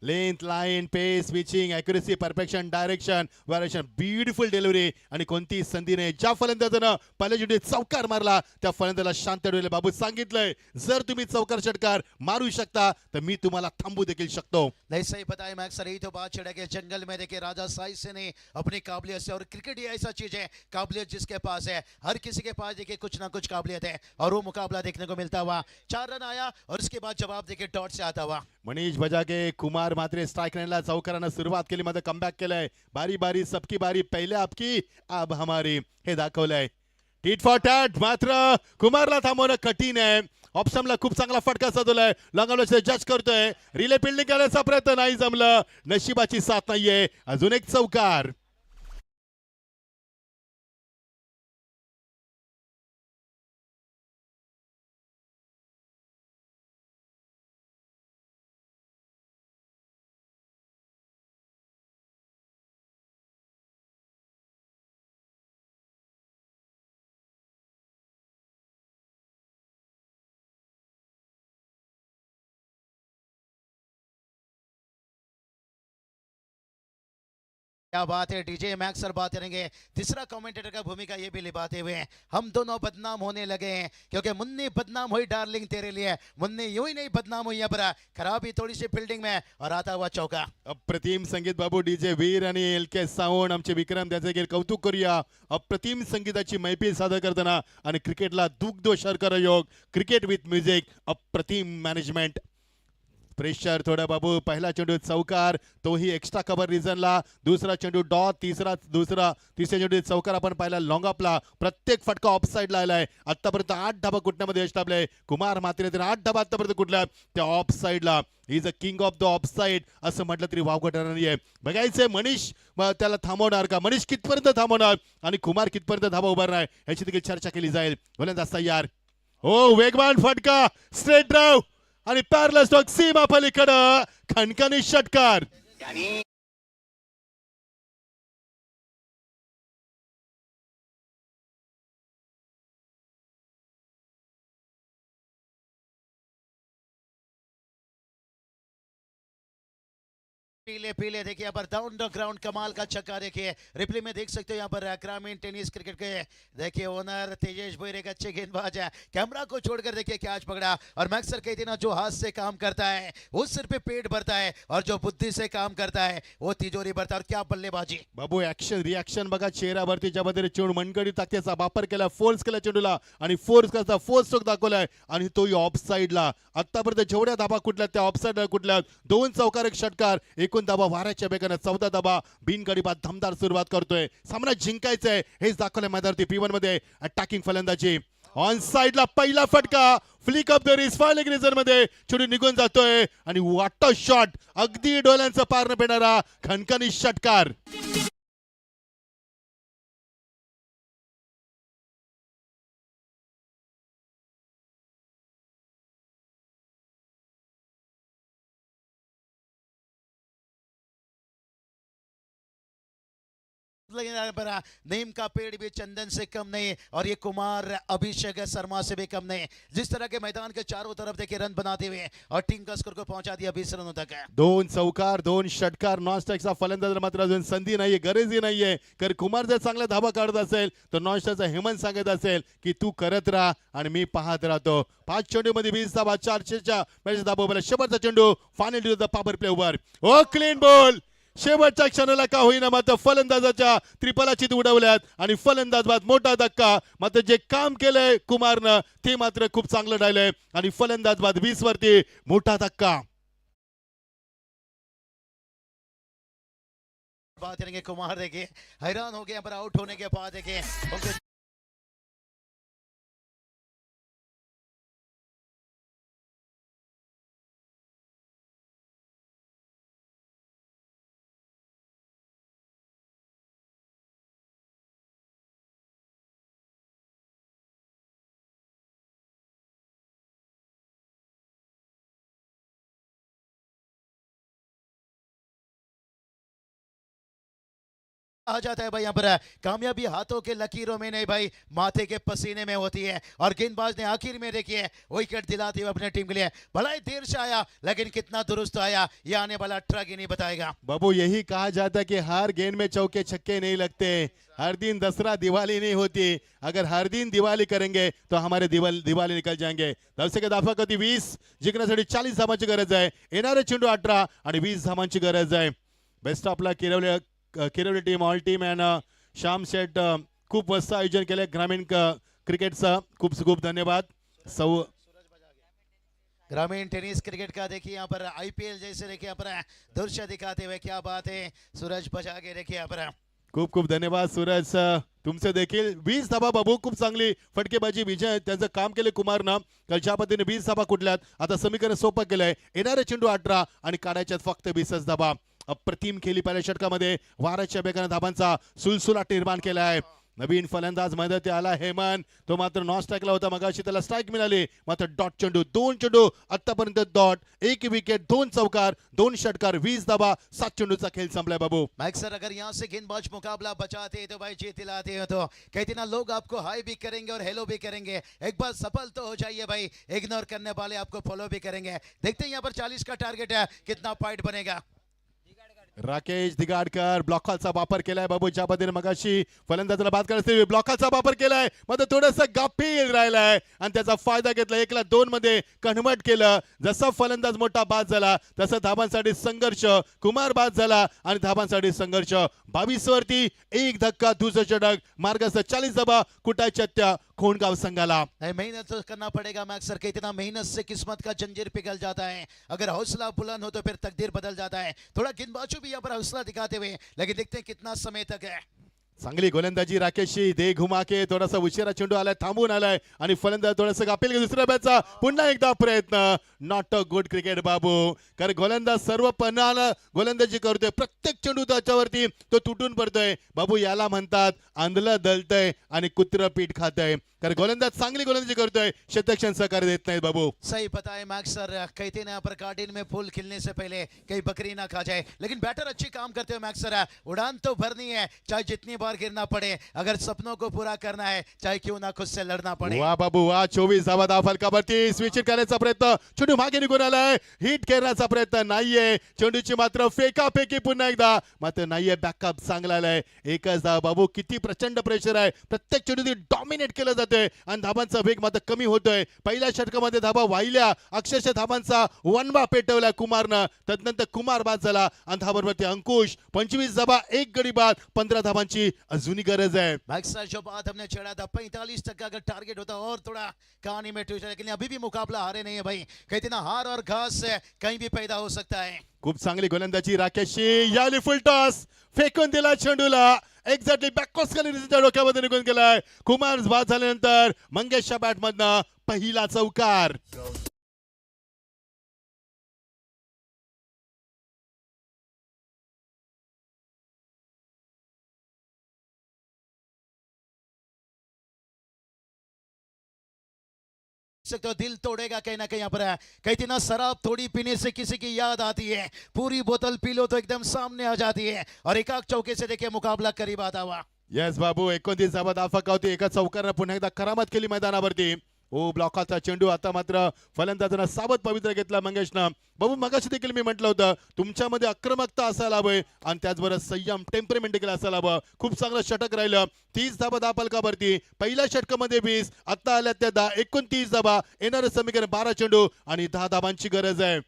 B: length line pace switching accuracy perfection direction variation beautiful delivery आणि कोणतीही संधी नाही. ज्या फलंदाजानं पहिल्या चेंडूत चौकार मारला त्या फलंदाजाला शांत ठेवले. बाबू सांगितलंय जर तुम्ही चौकार षटकार मारू शकता तर मी तुम्हाला थांबू देखील शकतो.
A: नहीं सही बताया मैक्स सर, यही तो बात छिड़ा के जंगल में देखिए राजा साइज से नहीं अपनी काबिलियत से, और क्रिकेट ही ऐसा चीज है, काबिलियत जिसके पास है, हर किसी के पास देखिए कुछ ना कुछ काबिलियत है, और वो मुकाबला देखने को मिलता हुआ. 4 रन आया और उसके बाद जवाब देखिए डॉट से आता हुआ.
B: मनीष बजागे कुमार म्हात्रे स्ट्राइक लाईनला चौकारानं सुरुवात केली, मध्ये कमबॅक केलंय. बारी बारी सबकी बारी, पहिले आपकी अब हमारी हे दाखवलंय. Tit for tat. मात्र कुमारला थांबवणं कठीण आहे. ऑप्शनला खूप चांगला फटका साधलाय, लॉंग जज करतोय. रिले फिल्डिंग करायचा प्रयत्न नाही जमलं, नशिबाची साथ नाहीये. अजून एक चौकार.
A: क्या बात है, डीजे मैक्स सर बात करेंगे। तीसरा कमेंटेटर का भूमिका ये भी निभाते हुए हम दोनों बदनाम होने लगे हैं, क्योंकि मुन्नी बदनाम हुई डार्लिंग तेरे लिए। मुन्नी यूं ही नहीं बदनाम हुई, यहाँ पर खराबी थोड़ी सी फील्डिंग में और आता हुआ चौका।
B: अप्रतिम संगीत बाबू डीजे वीर आणि एल के सावंत आमचे विक्रम त्यांचे देखील कौतुक करूया। अप्रतिम संगीताची मैफिल सादर करताना आणि क्रिकेटला दुग्ध शर्करा योग, क्रिकेट विथ म्युझिक, अप्रतिम मॅनेजमेंट। प्रेशर थोडा बाबू, पहिला चेंडू चौकार, तोही एक्स्ट्रा कव्हर रिझनला, दुसरा चेंडू डॉट, तिसऱ्या चेंडू चौकार आपण पाहिला लॉंग ऑफला, प्रत्येक फटका ऑफ साईडला आलाय। आतापर्यंत 8 धाबा कुठण्यामध्ये यश लाभले कुमार मात्रे, 8 धाबा आतापर्यंत कुठल्या त्या ऑफ साईडला। Is a king of the of side असं म्हटलं तरी वावगं ठरणार नाहीये। बघायचंय मनीष त्याला थांबवणार का, मनीष कितपर्यंत थांबवणार आणि कुमार कितपर्यंत धाबा उभारणार याची देखील चर्चा केली जाईल। गोलंदाज तयार, हो वेगवान फटका, स्ट्रेट ड्राइव्ह आणि पॅरलल स्ट्रोक सीमा पलीकडं, खणखणी षटकार।
A: पीले पीले देखिए यहाँ पर डाउन द ग्राउंड कमाल का छक्का। देखिए रिप्ले में देख सकते हो, यहाँ पर ग्रामीण टेनिस क्रिकेट के देखिए ओनर तेजेश भोईर एक अच्छे गेंदबाज है। कैमरा को छोड़कर देखिए कैच पकड़ा, और मैक्स सर कहते हैं ना, जो हाथ से काम करता है वो सिर पे पेट भरता है, और जो बुद्धि से काम करता है वो तिजोरी भरता है। और क्या बल्लेबाजी
B: बाबू, ऍक्शन रिॲक्शन बघा चेहऱ्यावरती, ज्यामध्ये चेंडू मनगडी ताकदीचा वापर केला, फोर्स केला चेंडूला आणि फोर्स करता फोर्स स्ट्रोक दाखवलाय आणि तोही ऑफ साईडला। आतापर्यंत जेवढ्या धाबा कुठल्या त्या ऑफ साईडला कुठल्या, 2 चौकार 1 षटकार, एकूण धाबा वाऱ्याच्या बेगाने 14 धाबा, बिनगडी बाद दमदार सुरुवात करतोय। सामना जिंकायचंय हेच दाखवलंय मैदानावरती। P1 मध्ये अटॅकिंग फलंदाजी, ऑन साईडला पहिला फटका, flick of the wrist, filing reason मध्ये चेंडू निघून जातोय आणि वॉटर शॉट, अगदी डोळ्यांचं पार न पेणारा खणखणी षटकार।
A: नीम का पेड़ भी चंदन से कम नहीं, और ये कुमार अभिषेक शर्मा से भी कम नहीं। जिस तरह के मैदान के चारों तरफ देखिए रन बनाते हुए और टीम का स्कोर को पहुंचा दिया 20 रनों तक।
B: 2 चौकार 2 षटकार, नॉन स्ट्राइकचा फलंदाज मात्र अजून संधी नाहीये, गरजही नाहीये। कारण कुमार जर चांगला धाबा काढत असेल तर नॉन स्ट्राइकचा हेमंत सांगत असेल की तू करत राहा आणि मी पाहत राहतो। 5 चेंडू मध्ये 20 धाबा, 400च्या मॅच धाबा उभा, शेवटचा चेंडू final to the power play over, oh clean ball. शेवटच्या क्षणाला का होईना मात्र फलंदाजाच्या त्रिपलाची उडवल्यात आणि फलंदाज बाद मोठा धक्का। मात्र जे काम केलंय कुमारनं ते मात्र खूप चांगलं राहिलंय आणि फलंदाज बाद 20 वरती मोठा धक्का।
A: बात करेंगे कुमार, देखिए हैरान हो गए पर आउट होने के बाद देखिए उनके आ जाता है भाई। यहाँ पर कामयाबी हाथों के लकीरों में नहीं भाई, माथे के पसीने में होती है। और गेंदबाज ने आखिर में देखिए विकेट दिलाते हुए अपने टीम के लिए, भला ही देर से आया लेकिन कितना दुरुस्त आया ये आने वाला ट्रक ही नहीं बताएगा।
B: बाबू, यही कहा जाता है कि हर गेंद में चौके छक्के नहीं लगते, हर दिन दसरा दिवाली नहीं होती। अगर हर दिन दिवाली करेंगे तो हमारे दिवाली निकल जाएंगे। दर्शक दाफा कधी 20 जिंकण्यासाठी 40 धावांची गरज आहे, येणारे चेंडू 18 आणि 20 धावांची गरज आहे। बेस्ट ऑफला किरवली team, all team and Shyam Sheth खूप मस्त आयोजन केले ग्रामीण क्रिकेटचं, खूप खूप धन्यवाद।
A: ग्रामीण टेनिस क्रिकेट का देखिए यहाँ पर IPL जैसे देखिए यहाँ पर दृश्य दिखाते हुए, क्या बात है, सूरज बजा के देखिए यहाँ पर
B: खूप खूप धन्यवाद सूरज, तुमचे देखील 20 धाबा बाबू, खूप चांगली फटकेबाजी विजय त्यांचं काम केले कुमारनं। काल ज्या पद्धतीने 20 धाबा कुठल्यात आता समीकरण सोपं केलंय, येणारे चेंडू 18 आणि काढायच्यात फक्त 20 धाबा। अप्रतिम खेळी पहिल्या षटकामध्ये वाऱ्याच्या बेगाने धाबांचा सुलसुलाट निर्माण केला आहे। नवीन फलंदाज मैदानात आला हेमंत, तो मात्र नॉन स्ट्राइकला होता, मगाशी त्याला स्ट्राइक मिळाली। मात्र डॉट चेंडू, 2 चेंडू आतापर्यंत डॉट, 1 विकेट, 2 चौकार, 2 षटकार, 20 धाबा, 7 चेंडूचा खेळ संपलाय बाबू।
A: मैक्स सर अगर यहाँ से गेंदबाज मुकाबला बचाते हैं तो भाई जीत दिलाते हैं, तो कहते ना लोग आपको हाई भी करेंगे और हेलो भी करेंगे। एक बार सफल तो हो जाइए भाई, इग्नोर करने वाले आपको फॉलो भी करेंगे। देखते हैं यहाँ पर 40 का टारगेट है, कितना पॉइंट बनेगा।
B: राकेश दिगाडकर ब्लॉकचा वापर केलाय बाबू, ज्या पद्धतीने मगाशी फलंदाजाला बाद करते ब्लॉकचा वापर केलाय, मात्र थोडस गाफील राहिलाय आणि त्याचा फायदा घेतला. 1-2 मध्ये कन्व्हर्ट केलं. जसा फलंदाज मोठा बाद झाला तसं धाबांसाठी संघर्ष, कुमार बाद झाला आणि धाबांसाठी संघर्ष. 22 वरती 1 धक्का, दुसरं षटक, मार्गस्थ 40 धाबा कुटाच्या त्या खोंडगाव संघाला.
A: नहीं, मेहनत तो करना पड़ेगा मैक्स सर के, इतना मेहनत से किस्मत का जंजीर पिघल जाता है. अगर हौसला बुलंद हो तो फिर तकदीर बदल जाता है. थोड़ा गेंदबाजों भी यहाँ पर हौसला दिखाते हुए, लेकिन देखते हैं कितना समय तक है.
B: चांगली गोलंदाजी राकेशची, दे घुमाके, थोडासा उशिरा चेंडू आलाय, थांबून आलाय आणि फलंदाज थोडासा गाफील. दुसऱ्या बॅटचा पुन्हा एकदा प्रयत्न. नॉट अ गुड क्रिकेट बाबू, कारण गोलंदाज सर्व पणाला गोलंदाजी करतोय. प्रत्येक चेंडू त्याच्यावरती तो तुटून पडतोय बाबू. याला म्हणतात आंधलं दलतय आणि कुत्र पीठ खातय, कारण गोलंदाज चांगली गोलंदाजी करतोय, शतक्षण सहकार्य देत नाहीत बाबू.
A: सही पता है मैक्स सर, कहते हैं यहाँ पर गार्डन में फूल खिलने से पहले कहीं बकरी ना खा जाए, लेकिन बैटर अच्छी काम करते हो मैक्स सर. उड़ान तो भरनी है, चाहे जितनी बार गिरना पड़े. अगर सपनों को पूरा करना है, चाहे क्यों ना खुद से लड़ना पड़े.
B: वा बाबू वा. 24 धावा धाव फलकावरती. स्विच करण्याचा प्रयत्न, चेंडू मागे निघून आलाय. हिट करण्याचा प्रयत्न नाहीये. चेंडूची मात्र फेकाफेकी पुन्हा एकदा, मात्र नाहीये. बॅकअप चांगला आलाय. एकच धाव बाबू. किती प्रचंड प्रेशर आहे. प्रत्येक चेंडू डॉमिनेट केलं जातोय आणि धाबांचा वेग मात्र कमी होतोय. पहिल्या षटकामध्ये धाबा वाहिल्या, अक्षरशः धाबांचा वनवा पेटवला कुमारनं. तदनंतर कुमार बाद झाला आणि धाबांवरती अंकुश. 25 धाबा, 1 गडी बाद, 15 धाबांची अजूनही गरज आहे.
A: मैक्स सर जो बात हमने छेड़ा था 45 का अगर टारगेट होता और थोड़ा कहानी में ट्विस्ट, लेकिन अभी भी मुकाबला हारे नहीं है भाई. कहते ना हार और घास कहीं भी पैदा हो सकता है.
B: खूप चांगली गोलंदाजी राकेशची. याली फुल टॉस, फेकून दिला चेंडूला. एक्झॅक्टली बॅकॉस खाली डोक्यामध्ये निघून गेलाय. कुमार बाद झाल्यानंतर मंगेशच्या बॅटमधनं पहिला चौकार.
A: सकते हो दिल तोड़ेगा कहीं ना कहीं यहाँ पर. कहती ना शराब थोड़ी पीने से किसी की याद आती है, पूरी बोतल पी लो तो एकदम सामने आ जाती है. और एकाक चौके से देखिए मुकाबला करीब आता हुआ.
B: येस बाबू. 29 धावा धाफका होती. एका चौकारानं पुन्हा एकदा करामत केली मैदानावरती. ओ ब्लॉकाचा चेंडू. आता मात्र फलंदाजानं सावध पवित्र घेतला मंगेशनं. बाबू मगाशी देखील मी म्हटलं होतं तुमच्यामध्ये आक्रमकता असायला हवं आणि त्याचबरोबर संयम, टेम्परमेंट देखील असायला हवं. खूप चांगलं षटक राहिलं. 30 धाबा धापलकावरती. पहिल्या षटकामध्ये 20, आता आल्या त्या 10, 29 धाबा. येणारं समीकरण 12 चेंडू आणि 10 धाबांची गरज आहे.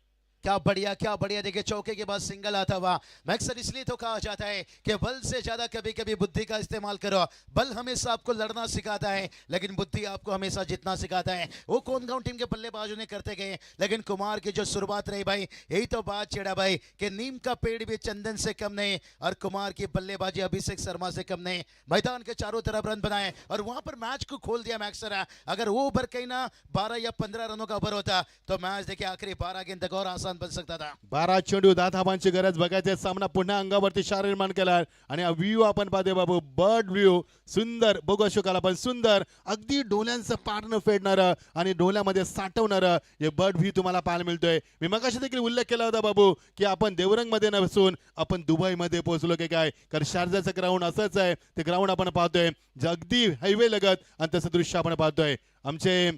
A: क्या बढ़िया. देखिए चौके के बाद सिंगल आता हुआ. मैक्सर इसलिए तो कहा जाता है कि बल से ज्यादा कभी कभी बुद्धि का इस्तेमाल करो. बल हमेशा आपको लड़ना सिखाता है, लेकिन बुद्धि आपको हमेशा जीतना सिखाता है. वो कोनगांव टीम के बल्लेबाजों ने करते गए, लेकिन कुमार की जो शुरुआत रही भाई, यही तो बात छेड़ा भाई कि नीम का पेड़ भी चंदन से कम नहीं, और कुमार की बल्लेबाजी अभिषेक शर्मा से कम नहीं. मैदान के चारों तरफ रन बनाए और वहां पर मैच को खोल दिया मैक्सर. अगर वो ओवर कहीं ना 12 या 15 रनों का ओवर होता तो मैच देखिए आखिरी 12 गेंद तक और आसान बन सकता था.
B: 12 चेंडू, 10 धाबांची गरज. बघायचे सामना पुन्हा अंगावरती शार निर्माण केला आणि व्ह्यू आपण पाहतोय बाबू. बर्ड व्ह्यू सुंदर बघू शकाल आपण. सुंदर अगदी डोळ्यांचं पारणं फेडणारं आणि डोळ्यामध्ये साठवणारं हे बर्ड व्ह्यू तुम्हाला पाहायला मिळतोय. मी मगाशी देखील उल्लेख केला होता बाबू की आपण देवरंग मध्ये नसून आपण दुबईमध्ये पोहोचलो की काय, कारण शारजाचं ग्राउंड असंच आहे. ते ग्राउंड आपण पाहतोय जे अगदी हायवे लगत आणि तसं दृश्य आपण पाहतोय. आमचे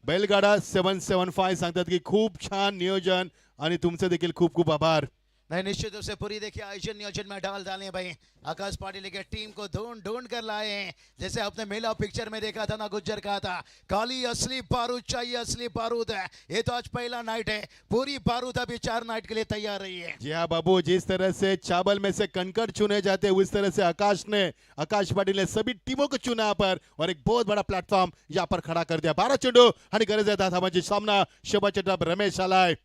B: बैलगाडा 775 सांगतात की खूप छान नियोजन आणि तुमचे देखील खूप खूप आभार.
A: नहीं, निश्चित रूप से पूरी देखिए आयोजन नियोजन में डाले हैं भाई. आकाश पाटिल लेके टीम को ढूंढ कर लाए हैं. जैसे आपने मेला पिक्चर में देखा था ना, गुज्जर कहा था काली असली बारूद चाहिए, असली बारूद है. ये तो आज पहला नाइट है, पूरी बारूद अभी 4 नाइट के लिए तैयार रही है.
B: जी हाँ बाबू, जिस तरह से चावल में से कंकड़ चुने जाते हैं उस तरह से आकाश पाटिल ने सभी टीमों को चुना यहाँ पर और एक बहुत बड़ा प्लेटफॉर्म यहाँ पर खड़ा कर दिया. 12 चेंडू आणि गरज आहे 10 धाबांची. सामना शोभा चट्टाप रमेश आलाय.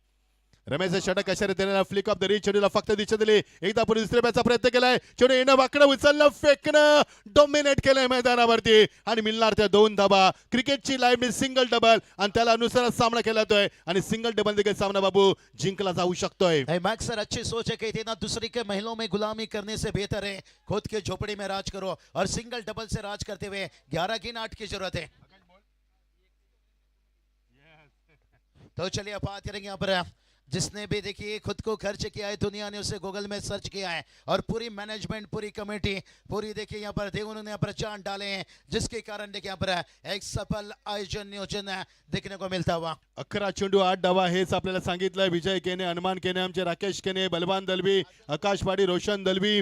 B: रमेश षटक कशा रीतीने फ्लिक ऑफ द रीच चेंडूला फक्त दिशा दिली. एकदा पुढे दुसऱ्या बॅटचा प्रयत्न केलाय. चेंडू येणं वाकडं उचलणं फेकणं डॉमिनेट केलंय मैदानावरती आणि मिळणार त्या 2 धाबा. क्रिकेटची लाईव्ह सिंगल डबल आणि त्याला अनुसारच सामना केला जातोय आणि सिंगल डबल देखील सामना बाबू जिंकला जाऊ शकतोय.
A: मैक्स सर अच्छी सोच है, कहते ना दूसरी के महलों में गुलामी करने से बेहतर है खुद के झोपड़ी में राज करो, और सिंगल डबल से राज करते हुए 11 की नाट की जरूरत है. तो चलिए बात करेंगे यहाँ पर जिसने भी देखिए खुद को खर्च किया है, दुनिया ने उसे गूगल में सर्च किया है, और पूरी मैनेजमेंट, पूरी कमेटी, पूरी देखिए यहाँ पर देखो उन्होंने यहाँ पर जान डाले हैं, जिसके कारण देखिए यहाँ पर एक सफल आयोजन नियोजन देखने को मिलता हुआ।
B: 11 चेंडू 8 धावा हेच आपल्याला सांगितलं. विजय केने, हनुमान केने, आमचे राकेश केने, बलवान दलवी, आकाश पाडी, रोशन दलवी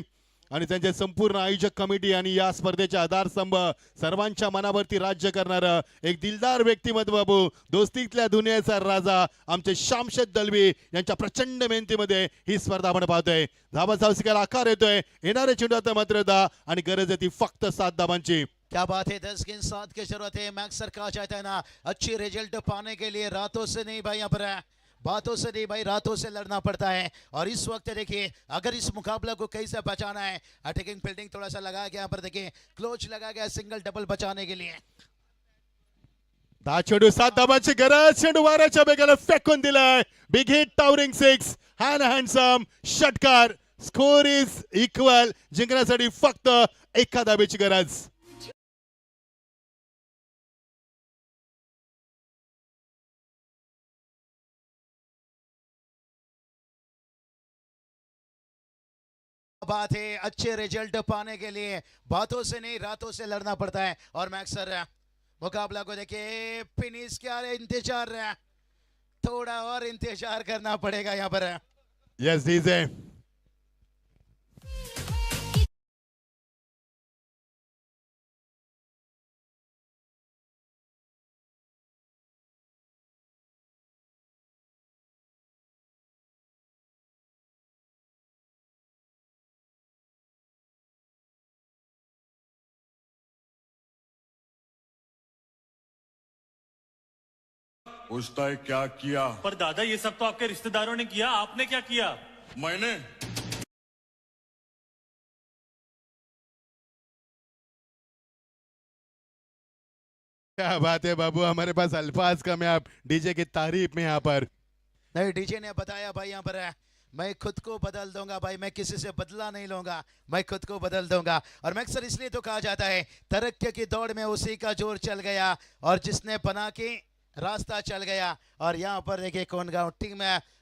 B: आणि त्यांचे संपूर्ण आयोजक कमिटी आणि या स्पर्धेचे आधारस्तंभ, सर्वांच्या मनावरती राज्य करणार एक दिलदार व्यक्तिमत्व बाबू, दोस्तीतल्या दुनियेचा राजा आमचे शामशेद दलवी यांच्या प्रचंड मेहनतीमध्ये ही स्पर्धा आपण पाहतोय. धाबाचा आकार येतोय. येणारे चेंडू आता मात्र 10 आणि गरज आहे ती फक्त 7 धाबांची.
A: क्या बात है, 10 गेंद 7 की जरूरत है। मैक्सर कहा जाता है ना, अच्छी रिजल्ट पाने के लिए रातों से नहीं भाई, यहाँ पर बातों से नहीं भाई, रातों से लड़ना पड़ता है। और इस वक्त देखिए अगर इस मुकाबला को कैसे बचाना है, अटैकिंग फील्डिंग थोड़ा सा लगा गया, यहाँ पर देखिए क्लोज लगा गया सिंगल डबल बचाने के लिए।
B: 10 चेंडू 7 धाबांची गरज. चेंडू वाऱ्याच्या बेगाला फेकून दिलाय. बिग हिट, टावरिंग 6, हँडसम षटकार. Score is equal. जिंकण्यासाठी फक्त एका धाब्याची गरज.
A: बात है, अच्छे रिजल्ट पाने के लिए बातों से नहीं रातों से लड़ना पड़ता है। और मैक्सर मुकाबला को देखिए फिनिश क्या है, इंतजार थोड़ा और इंतजार करना पड़ेगा यहाँ पर।
B: Yes DJ.
F: पूछता है क्या किया
G: पर दादा ये सब तो आपके रिश्तेदारों ने किया, आपने क्या किया?
F: मैंने?
B: क्या बात है बाबू, हमारे पास अल्फाज कम है. आप डीजे की तारीफ में यहाँ पर.
A: नहीं, डीजे ने बताया भाई यहाँ पर मैं खुद को बदल दूंगा भाई, मैं किसी से बदला नहीं लूंगा, मैं खुद को बदल दूंगा। और मैक्सर इसलिए तो कहा जाता है तरक्की की दौड़ में उसी का जोर चल गया, और जिसने बना के रास्ता चल गया। और यहाँ पर देखिए कोंडगांव टीम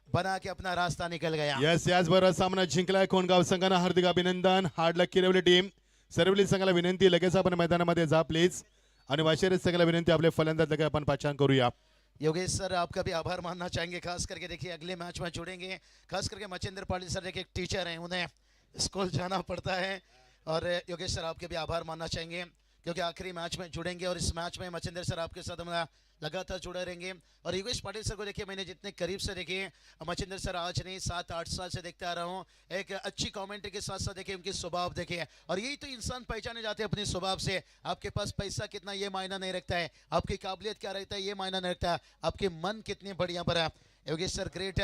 A: बना के अपना रास्ता निकल गया।
B: येस, याचबरोबर सामना जिंकलाय कोंडगाव संघानं. हार्दिक अभिनंदन. हार्ड लक किरवली टीम. सर्वली संघाला विनंती, लगेच आपण मैदानामध्ये जा प्लीज. आणि वाशेरे संघाला विनंती, आपले फलंदाज लगे आपण पाचांग करूया.
A: योगेश सर आपका भी आभार मानना चाहेंगे, खास करके देखिए अगले मैच में जुड़ेंगे, खास करके मचिंदर पाटिल सर देखिए एक टीचर हैं, उन्हें स्कूल जाना पड़ता है। और योगेश सर आपके भी आभार मानना चाहेंगे क्योंकि आखिरी मैच में जुड़ेंगे, और इस मैच में मचिंदर सर आपके साथ हम लगातार जुड़े रहेंगे। और योगेश पाटिल सर को देखिए मैंने जितने करीब से देखिए, मचिंदर सर आज नहीं 7-8 साल से देखते आ रहा हूँ, एक अच्छी कमेंट्री के साथ साथ देखिए उनकी स्वभाव देखिए, और यही तो इंसान पहचाने जाते हैं अपने स्वभाव से। आपके पास पैसा कितना ये मायना नहीं रखता है, आपकी काबिलियत क्या रहता है ये मायना नहीं रखता है, आपके मन कितनी बढ़िया पर है। Yogesh sir great